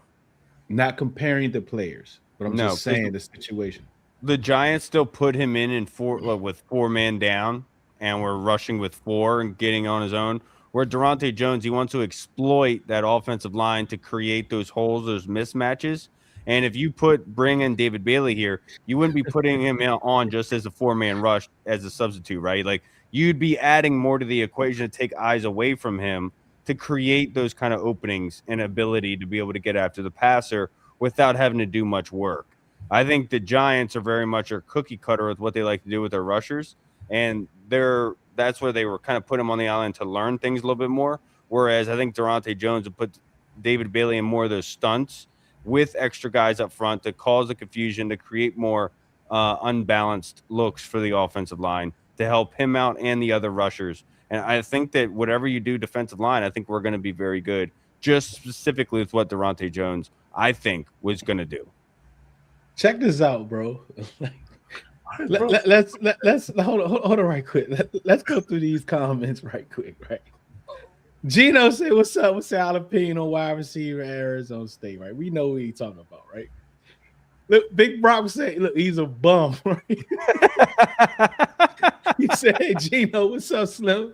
Not comparing the players, but I'm just saying the situation. The Giants still put him in 4 with 4-man down, and we're rushing with 4 and getting on his own. Where Durante Jones, he wants to exploit that offensive line to create those holes, those mismatches. And if you bring in David Bailey here, you wouldn't be putting him on just as a 4-man rush as a substitute, right? Like, you'd be adding more to the equation to take eyes away from him to create those kind of openings and ability to be able to get after the passer without having to do much work. I think the Giants are very much a cookie cutter with what they like to do with their rushers, and that's where they were kind of put him on the island to learn things a little bit more. Whereas I think Durante Jones would put David Bailey in more of those stunts with extra guys up front to cause the confusion, to create more unbalanced looks for the offensive line, to help him out and the other rushers. And I think that whatever you do defensive line, I think we're going to be very good, just specifically with what Durante Jones, I think, was going to do. Check this out, bro. Let's hold on right quick. Let's go through these comments right quick, right? Gino said, "What's up? What's jalapeno wide receiver at Arizona State?" Right? We know what he's talking about, right? Look, Big Brock said, "Look, he's a bum." Right? He said, "Hey, Gino, what's up, Slim?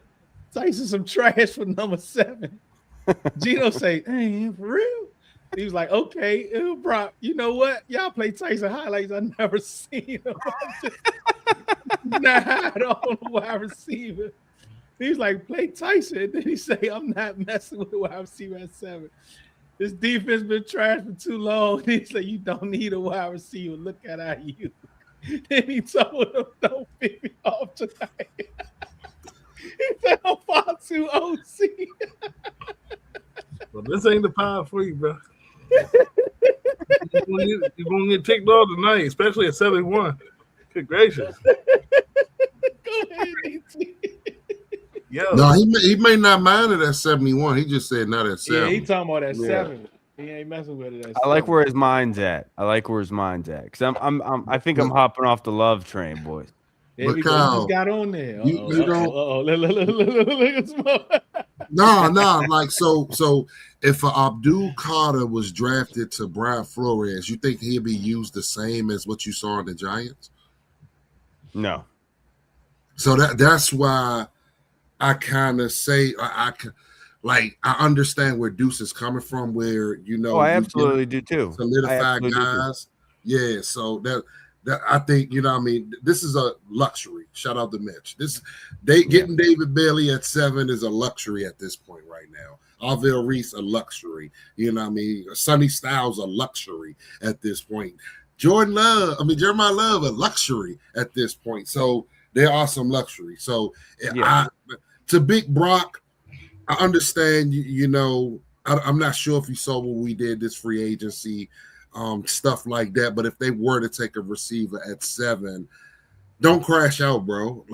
Tyson some trash for number 7." Gino say, "Hey, for real?" He was like, "Okay, Brock, you know what? Y'all play Tyson highlights. I never seen him. Not on the wide receiver." He's like, "Play Tyson." Then he say, "I'm not messing with the wide receiver at 7. This defense been trash for too long." He said, "You don't need a wide receiver. Look at how you." Then he told him, "Don't pick me off tonight." He said, "I'm 5'2" OC. Well, this ain't the pod for you, bro. You're gonna get ticked off tonight, especially at 71. Good gracious. Go ahead, DT. Yo. No, he may not mind it at 71. He just said not at 7. Yeah, he talking about at 7. He ain't messing with it. I like where his mind's at. Because I think I'm hopping off the love train, boys. There we go. You just got on there. No. Like so, if Abdul Carter was drafted to Brian Flores, you think he'd be used the same as what you saw in the Giants? No. So that's why I kind of say I understand where Deuce is coming from, where I absolutely do too. Solidified guys, yeah. So that I think what I mean. This is a luxury. Shout out to Mitch. Getting David Bailey at 7 is a luxury at this point right now. Arvell Reese a luxury. What I mean. Sonny Styles a luxury at this point. Jeremiah Love a luxury at this point. So there are some luxury. So to Big Brock, I understand, I'm not sure if you saw what we did this free agency, stuff like that. But if they were to take a receiver at 7, don't crash out, bro.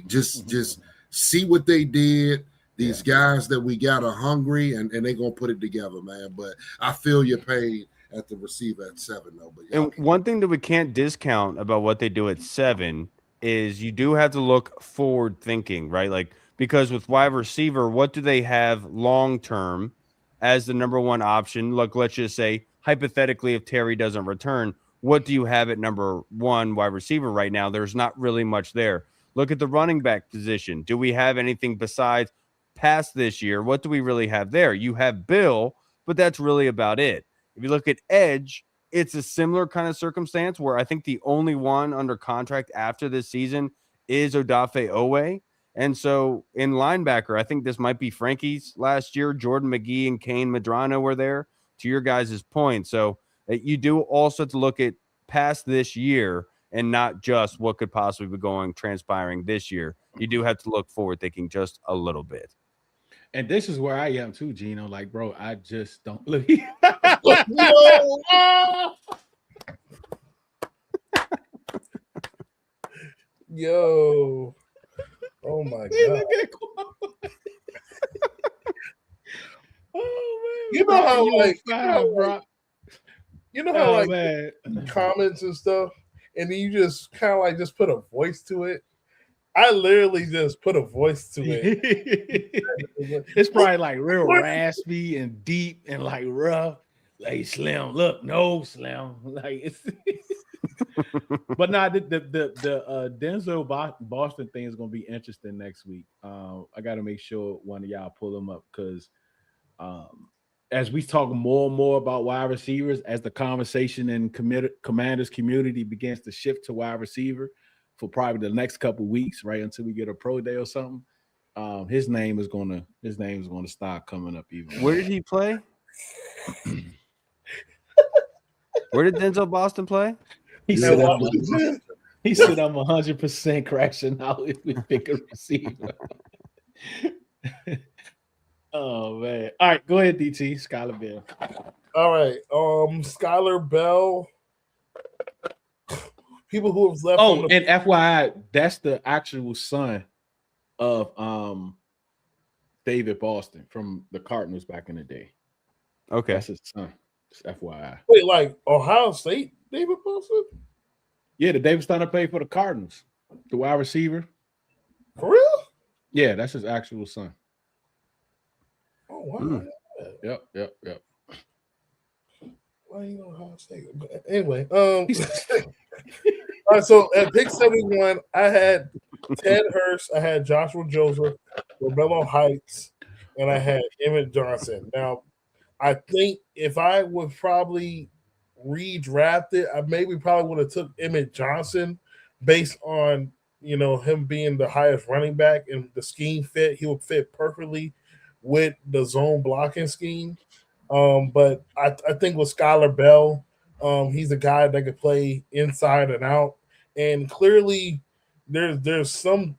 Just see what they did. These guys that we got are hungry and they're going to put it together, man. But I feel your pain at the receiver at 7, though. But one thing that we can't discount about what they do at 7 is you do have to look forward thinking, right? Because with wide receiver, what do they have long term as the number 1 option? Look, let's just say hypothetically, if Terry doesn't return, what do you have at number 1 wide receiver right now? There's not really much there. Look at the running back position. Do we have anything besides past this year? What do we really have there? You have Bill, but that's really about it. If you look at edge, it's a similar kind of circumstance where I think the only one under contract after this season is Odafe Owe. And so in linebacker, I think this might be Frankie's last year. Jordan McGee and Kane Medrano were there, to your guys' point. So you do also have to look at past this year and not just what could possibly be transpiring this year. You do have to look forward thinking just a little bit. And this is where I am too, Gino. Bro, I just don't look. Yo. Oh my God. Oh man. You know how comments and stuff, and then you just kind of just put a voice to it. I literally just put a voice to it. It's probably real raspy and deep and rough. Slim, look, no Slim. It's but nah, the Denzel Boston thing is gonna be interesting next week. I gotta make sure one of y'all pull them up because as we talk more and more about wide receivers, as the conversation in Commanders community begins to shift to wide receiver for probably the next couple weeks, right, until we get a pro day or something, his name is gonna start coming up even. Where did he play? Where did Denzel Boston play? He said I'm 100% crashing out if we pick a receiver. Oh man! All right, go ahead, DT. Skylar Bell. All right, Skylar Bell. People who have left. Oh, and FYI, that's the actual son of David Boston from the Cardinals back in the day. Okay, that's his son. Just FYI. Wait, Ohio State David posted? Yeah, the David Stunner played for the Cardinals, the wide receiver. For real? Yeah, that's his actual son. Oh wow. Yep. Why you know how to say it? But anyway, all right, so at pick 71, I had Ted Hurst, I had Joshua Joseph, Romello Heights, and I had Emmett Johnson. Now, I think if I would probably redraft it, I maybe probably would have took Emmett Johnson based on him being the highest running back and the scheme fit. He would fit perfectly with the zone blocking scheme. But I think with Skylar Bell, he's a guy that could play inside and out, and clearly there's some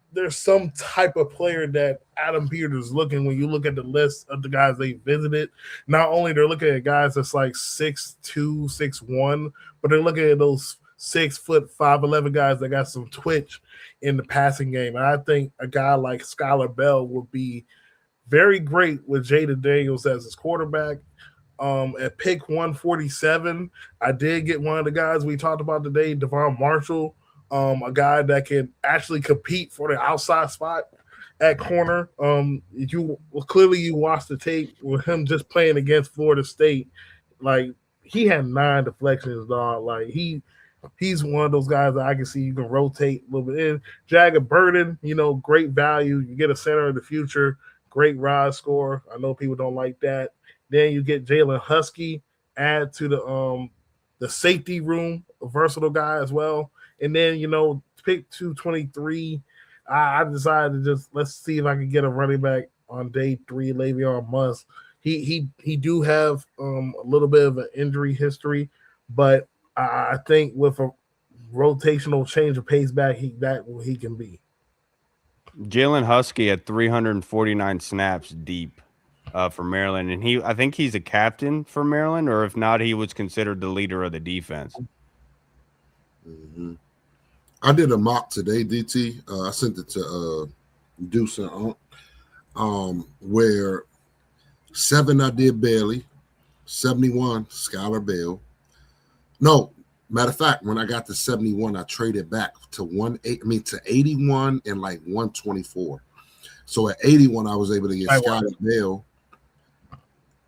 type of player that Adam Peters is looking when you look at the list of the guys they visited. Not only they're looking at guys that's like 6'2", 6'1", but they're looking at those 6 foot 5'11" guys that got some twitch in the passing game. And I think a guy like Skylar Bell would be very great with Jaden Daniels as his quarterback. At pick 147, I did get one of the guys we talked about today, Devon Marshall, a guy that can actually compete for the outside spot at corner. You watched the tape with him just playing against Florida State. Like, he had 9 deflections, dog. Like, he's one of those guys that I can see you can rotate a little bit in. Jagger Burden, great value. You get a center of the future, great ride score. I know people don't like that. Then you get Jalen Husky, add to the safety room, a versatile guy as well. And then, pick 223, I decided to let's see if I can get a running back on day 3, Le'Veon Musk. He do have a little bit of an injury history, but I think with a rotational change of pace back, he can be. Jalen Husky at 349 snaps deep for Maryland, and I think he's a captain for Maryland, or if not, he was considered the leader of the defense. Mm-hmm. I did a mock today, DT. I sent it to Deuce and where 7 I did Bailey, 71 Skylar Bell. No, matter of fact, when I got to 71, I traded back to 81 and like 124. So at 81, I was able to get Skylar Bell.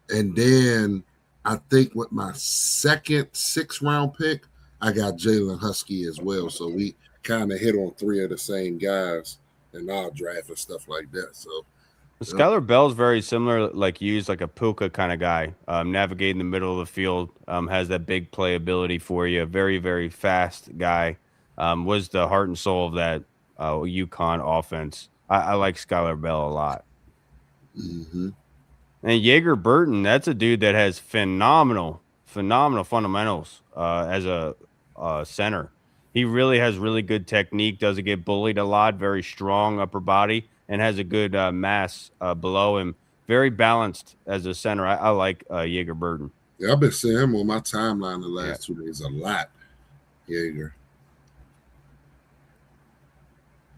And then I think with my second 6th round pick, I got Jalen Husky as well. So we kind of hit on 3 of the same guys in our draft and stuff like that. So Skylar Bell's very similar, like used like a Puka kind of guy, navigating the middle of the field, has that big playability for you. Very, very fast guy. Was the heart and soul of that UConn offense. I like Skylar Bell a lot. Mm-hmm. And Jaeger Burton, that's a dude that has phenomenal fundamentals as a center. He really has really good technique, doesn't get bullied a lot, very strong upper body, and has a good mass below him. Very balanced as a center. I like Jaeger Burton. Yeah, I've been seeing him on my timeline the last 2 days a lot. Jaeger.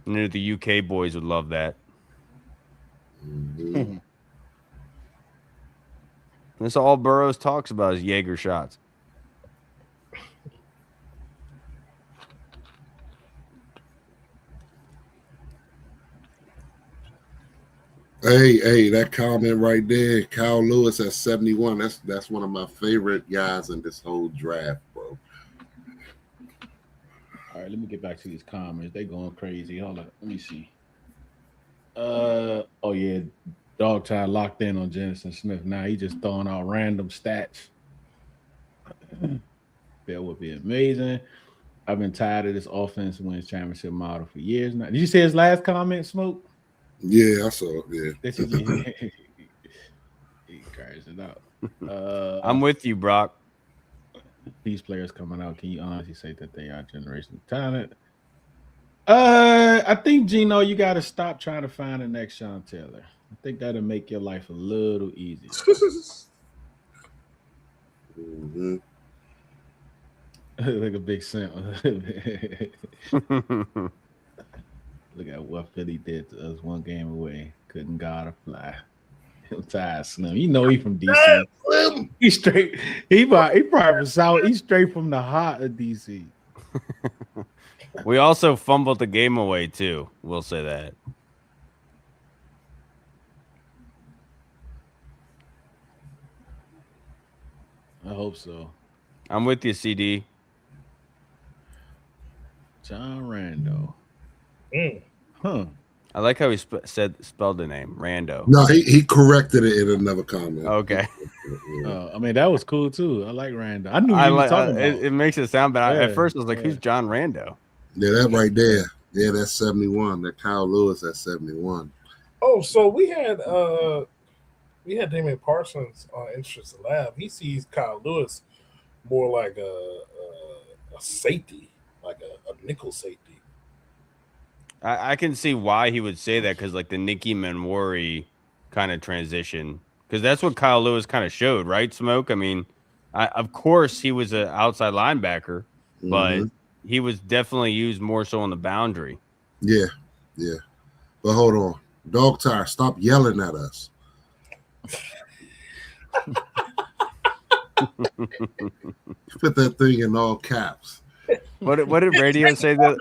And the UK boys would love that. Mm-hmm. That's all Burroughs talks about is Jaeger shots. Hey, that comment right there, Kyle Lewis at 71. That's one of my favorite guys in this whole draft, bro. All right, let me get back to these comments. They going crazy. Hold on, let me see. Oh yeah, Dog Tie locked in on Jennison Smith. Now he just throwing out random stats. That would be amazing. I've been tired of this offense wins championship model for years now. Did you see his last comment, Smoke? Yeah, I saw it. Yeah. He carries it out. I'm with you, Brock. These players coming out, can you honestly say that they are generational talent? I think, Gino, you got to stop trying to find the next Sean Taylor. I think that'll make your life a little easier. Mm-hmm. Like a big simp. Look at what Philly did to us 1 game away. Couldn't guard a fly. I'm tired, Slim. You know he from DC. him. He's straight. He probably from South. He's straight from the heart of DC. We also fumbled the game away too. We'll say that. I hope so. I'm with you, CD. John Rando. Mm. I like how he spelled the name Rando. No, he corrected it in another comment. Okay. I mean, that was cool too. I like Rando. I knew you were talking about. It makes it sound bad. Yeah, At first, I was like, "Who's John Rando?" Yeah, that right there. Yeah, that's 71. That Kyle Lewis at 71. Oh, so we had Damian Parsons on Interest Lab. He sees Kyle Lewis more like a safety, like a nickel safety. I can see why he would say that because like the Nicky Manwari kind of transition, because that's what Kyle Lewis kind of showed, right? Smoke. I mean, of course he was an outside linebacker, but he was definitely used more so on the boundary. Yeah. But hold on, Dog Tire, stop yelling at us. Put that thing in all caps. What did radio say that?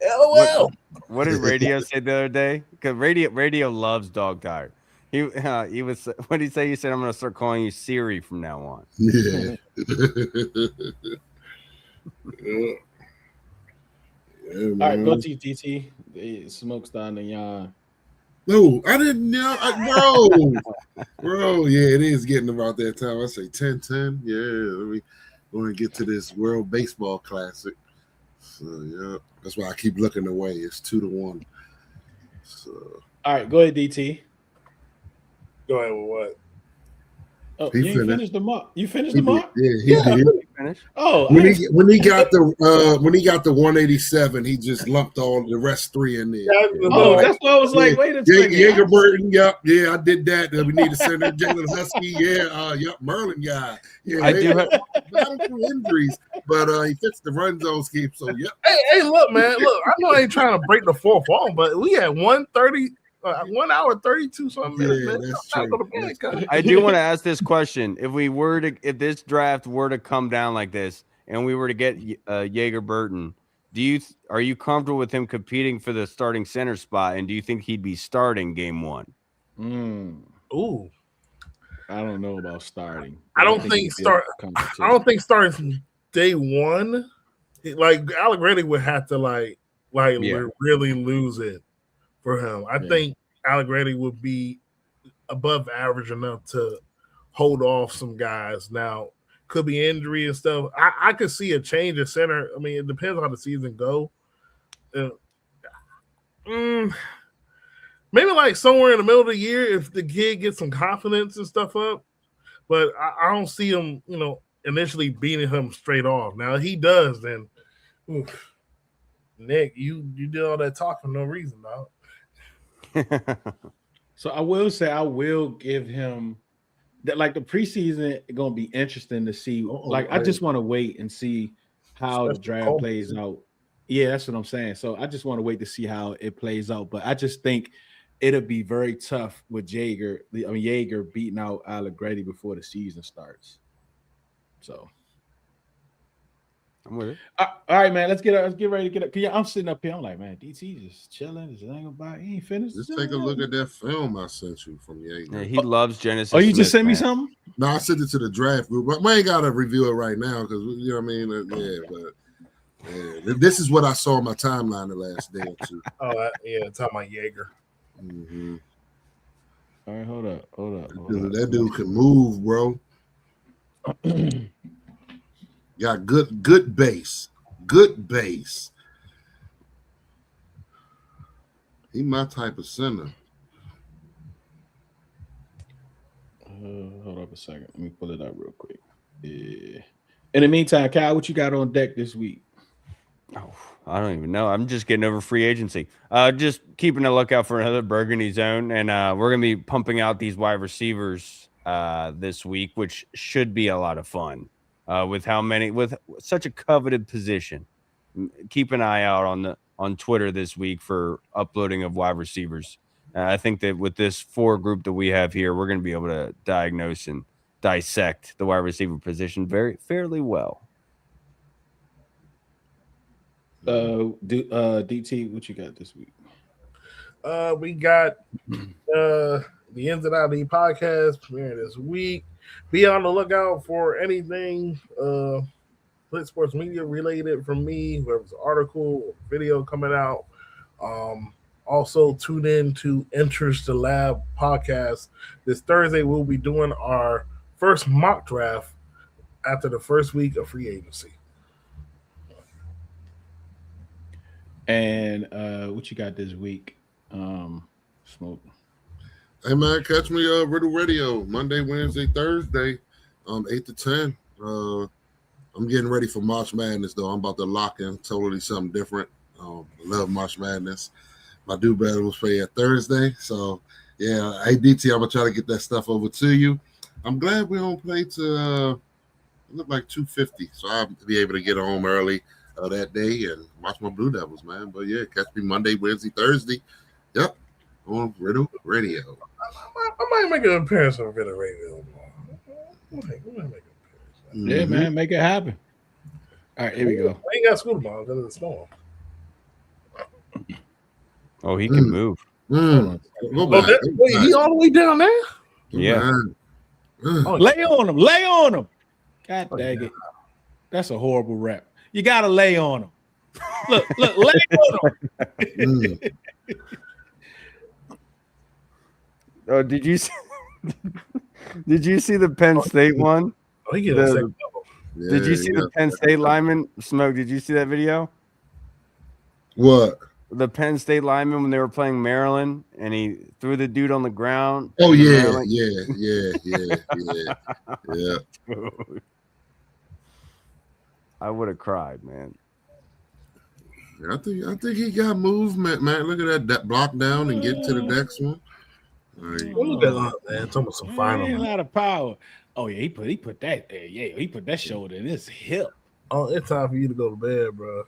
LOL. What did radio say the other day? Because radio loves Dog Tire. He was, what did he say? He said, "I'm going to start calling you Siri from now on." Yeah. All right, go to DT. The smoke's down in y'all. No, I didn't know. Bro, yeah, it is getting about that time. I say 10-10. Yeah, let me go and get to this World Baseball Classic. So, yeah, that's why I keep looking away. It's 2-1. So, all right, go ahead, DT. Go ahead with what? Oh, He you finished the mock. You finished the mock? Yeah, he did. Oh, when he got the 187, he just lumped all the rest three in there. Oh, that's why I was like, wait a second. Jaeger Burton, yep, yeah, I did that. We need to send Jalen Husky, yep, Merlin guy. Yeah, I do have battle through injuries, but he fits the run zone scheme. So yep. Hey, look, man, look. I know I ain't trying to break the fourth wall, but we had 1:30. 1 hour 32 something minutes. Yeah, Man. that's true. I do want to ask this question: if this draft were to come down like this, and we were to get Jaeger Burton, are you comfortable with him competing for the starting center spot? And do you think he'd be starting game one? Ooh, I don't know about starting. I don't think starting from day one. Like Allegretti would have to really lose it for him. I think Allegretti would be above average enough to hold off some guys. Now, could be injury and stuff. I could see a change of center. I mean, it depends on how the season go. Maybe like somewhere in the middle of the year if the kid gets some confidence and stuff up. But I don't see him, initially beating him straight off. Now, if he does, then Nick, you did all that talk for no reason, dog. So I will say I will give him that. Like the preseason is going to be interesting to see. I just want to wait and see how the draft plays out. Yeah, that's what I'm saying. So I just want to wait to see how it plays out. But I just think it'll be very tough with Jaeger beating out Allegretti before the season starts. So I'm with it. All right, man. Let's get ready to get up. I'm sitting up here. I'm like, man, DT just chilling. Just ain't about. He ain't finished. Just take a look at that film I sent you from Jaeger. Yeah, he loves Genesis. Oh, you just Smith, sent me something? No, I sent it to the draft group. But we ain't got to review it right now because you know what I mean. This is what I saw on my timeline the last day or two. Oh, talking about Jaeger. Mm-hmm. All right, hold up. That dude can move, bro. Got good base. Good base. He my type of center. Hold up a second. Let me pull it up real quick. Yeah. In the meantime, Kyle, what you got on deck this week? Oh, I don't even know. I'm just getting over free agency. Just keeping a lookout for another Burgundy zone, and we're gonna be pumping out these wide receivers this week, which should be a lot of fun. With such a coveted position. Keep an eye out on Twitter this week for uploading of wide receivers. I think that with this 4 group that we have here, we're going to be able to diagnose and dissect the wide receiver position fairly well. DT, what you got this week? We got the Ins and Out of the podcast premiering this week. Be on the lookout for anything Split Sports Media related from me, whether it's an article or video coming out. Also tune in to Enters the Lab podcast. This Thursday we'll be doing our first mock draft after the first week of free agency. And what you got this week? Smoke. Hey man, catch me Riddle Radio Monday, Wednesday, Thursday, 8 to 10. I'm getting ready for March Madness though. I'm about to lock in totally something different. I love March Madness. My do better was play at Thursday. So yeah, hey DT, I'm gonna try to get that stuff over to you. I'm glad we don't play to look like 2:50, so I'll be able to get home early that day and watch my Blue Devils, man. But yeah, catch me Monday, Wednesday, Thursday. Yep, on Riddle Radio. I might make an appearance on Riddle Radio. Yeah, man, make it happen. All right, here we go. I ain't got school tomorrow because of the storm. Oh, he can move. Wait, he all the way down there? Yeah. Lay on him. God dang it. That's a horrible rap. You gotta lay on him. Look, lay on him. Oh, did you see the Penn State one? Oh, he get a second double. Did you see the Penn State lineman? Smoke, did you see that video? What? The Penn State lineman when they were playing Maryland and he threw the dude on the ground. Oh, yeah. I would have cried, man. I think he got movement, man. Look at that block down and get to the next one. Look at that, man. Talking about some final. A lot of power. Oh yeah, he put that there. Yeah, he put that shoulder in his hip. Oh, it's time for you to go to bed, bro.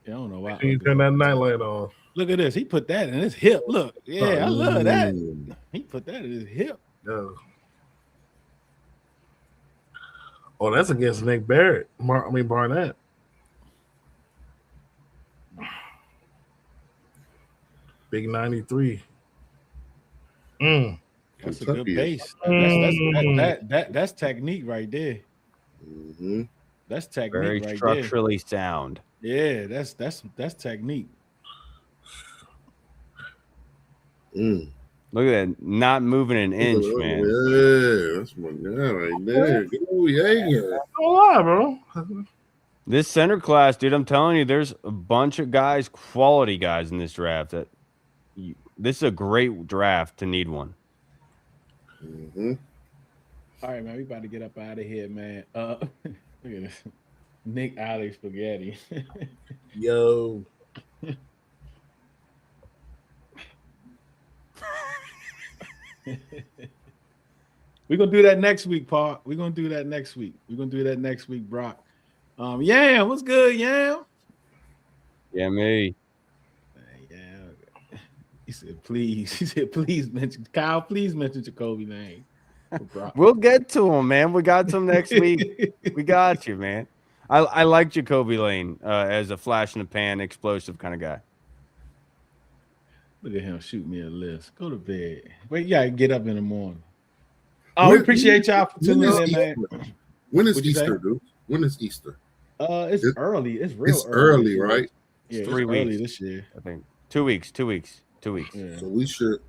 Yeah, I don't know why. You turn that nightlight on. Look at this. He put that in his hip. Look, yeah, I love that. He put that in his hip. No. Oh, that's against Nick Barrett. Barnett. Big 93. That's a good base. That's technique right there. Mm-hmm. That's technique Very right structurally sound. Yeah, that's technique. Look at that, not moving an inch, man. Yeah, that's my guy right there. Oh, yeah. Don't lie, bro. This center class, dude, I'm telling you, there's a bunch of guys, quality guys in this draft. This is a great draft to need one. Mm-hmm. All right, man, we about to get up out of here, man. Look at this. Nick Alley Spaghetti. Yo. We're gonna do that next week, Paul. We're gonna do that next week, Brock. Yam, what's good, Yam? Yeah, me. Yeah. He said, please mention Kyle. Please mention Jacoby name. We'll get to him, man. We got to him next week. We got you, man. I like Jacoby Lane as a flash in the pan, explosive kind of guy. Look at him shoot me a list. Go to bed. Wait, yeah, get up in the morning. We appreciate y'all for tuning in, man. When is Easter, dude? When is Easter? It's early. It's real early, right? Yeah, 3 weeks this year. I think 2 weeks. 2 weeks. 2 weeks. Yeah. So we should,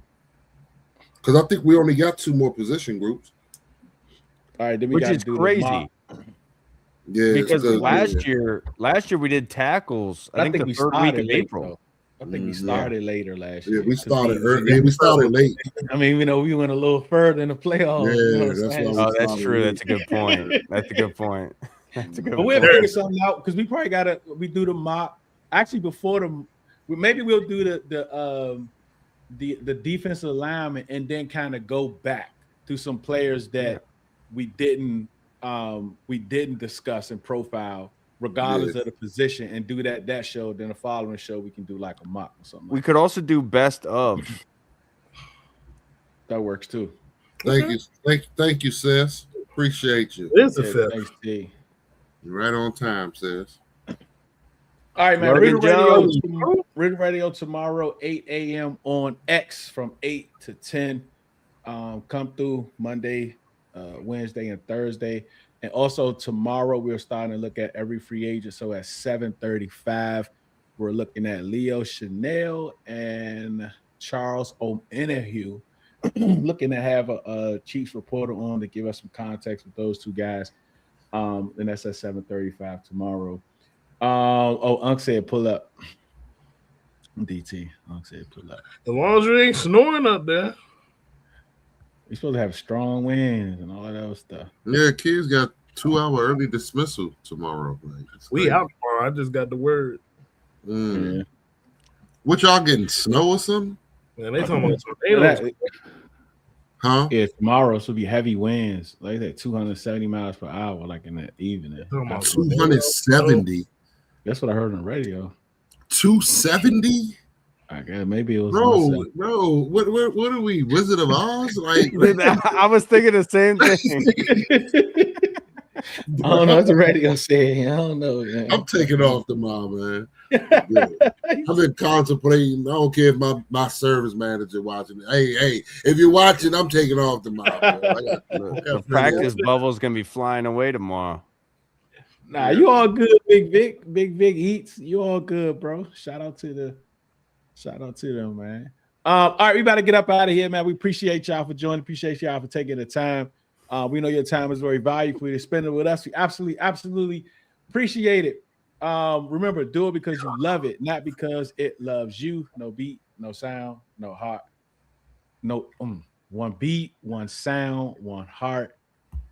because I think we only got 2 more position groups. All right, then we which got is crazy. Yeah, because last year we did tackles. I think the third week of April. I think we started later last year. Yeah, we started early. Yeah, we started late. I mean, we went a little further in the playoffs. That's true. That's a good point. That's a good point. But we'll figure something out because we probably we do the mock. Actually, before maybe we'll do the defensive alignment and then kind of go back to some players that we didn't discuss and profile regardless of the position, and do that show. Then the following show we can do like a mock or something. We could also do best of. That works too. Thank you, sis. Appreciate you. It's a fifth. Thanks, T. You're right on time, sis. All right, man. Logan Reader Radio tomorrow, 8 a.m. on X from 8 to 10. Come through Monday, Wednesday, and Thursday. And also tomorrow, we're starting to look at every free agent. So at 7:35, we're looking at Leo Chanel and Charles O'Menahue. Looking to have a Chiefs reporter on to give us some context with those two guys. And that's at 7:35 tomorrow. Unc said pull up. DT. Unc said pull up. As long as you ain't snoring up there. We're supposed to have strong winds and all of that stuff. Yeah, kids got 2-hour early dismissal tomorrow. We out tomorrow. I just got the word. Yeah. What y'all getting? Snow or something? Man, they talking about tornadoes. Huh? Yeah, tomorrow should be heavy winds. Like that 270 miles per hour, like in the evening. 270. That's what I heard on the radio. 270? I guess maybe it was. Bro, what are we? Wizard of Oz? Like I was thinking the same thing. I don't know what the radio saying. I don't know. Man. I'm taking off tomorrow, man. I've been contemplating. I don't care if my service manager watching. Hey, if you're watching, I'm taking off tomorrow. The practice bubble's gonna be flying away tomorrow. Nah, you all good, Big Vic. Big Vic Eats. You all good, bro. Shout out to them, man. All right, we about to get up out of here, man. We appreciate y'all for joining. Appreciate y'all for taking the time. We know your time is very valuable. You spend it with us. We absolutely appreciate it. Remember, do it because you love it, not because it loves you. No beat, no sound, no heart. No one beat, one sound, one heart,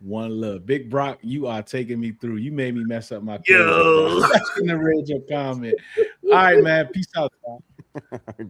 one love. Big Brock, you are taking me through. You made me mess up my Yo. in the radio comment. All right, man. Peace out.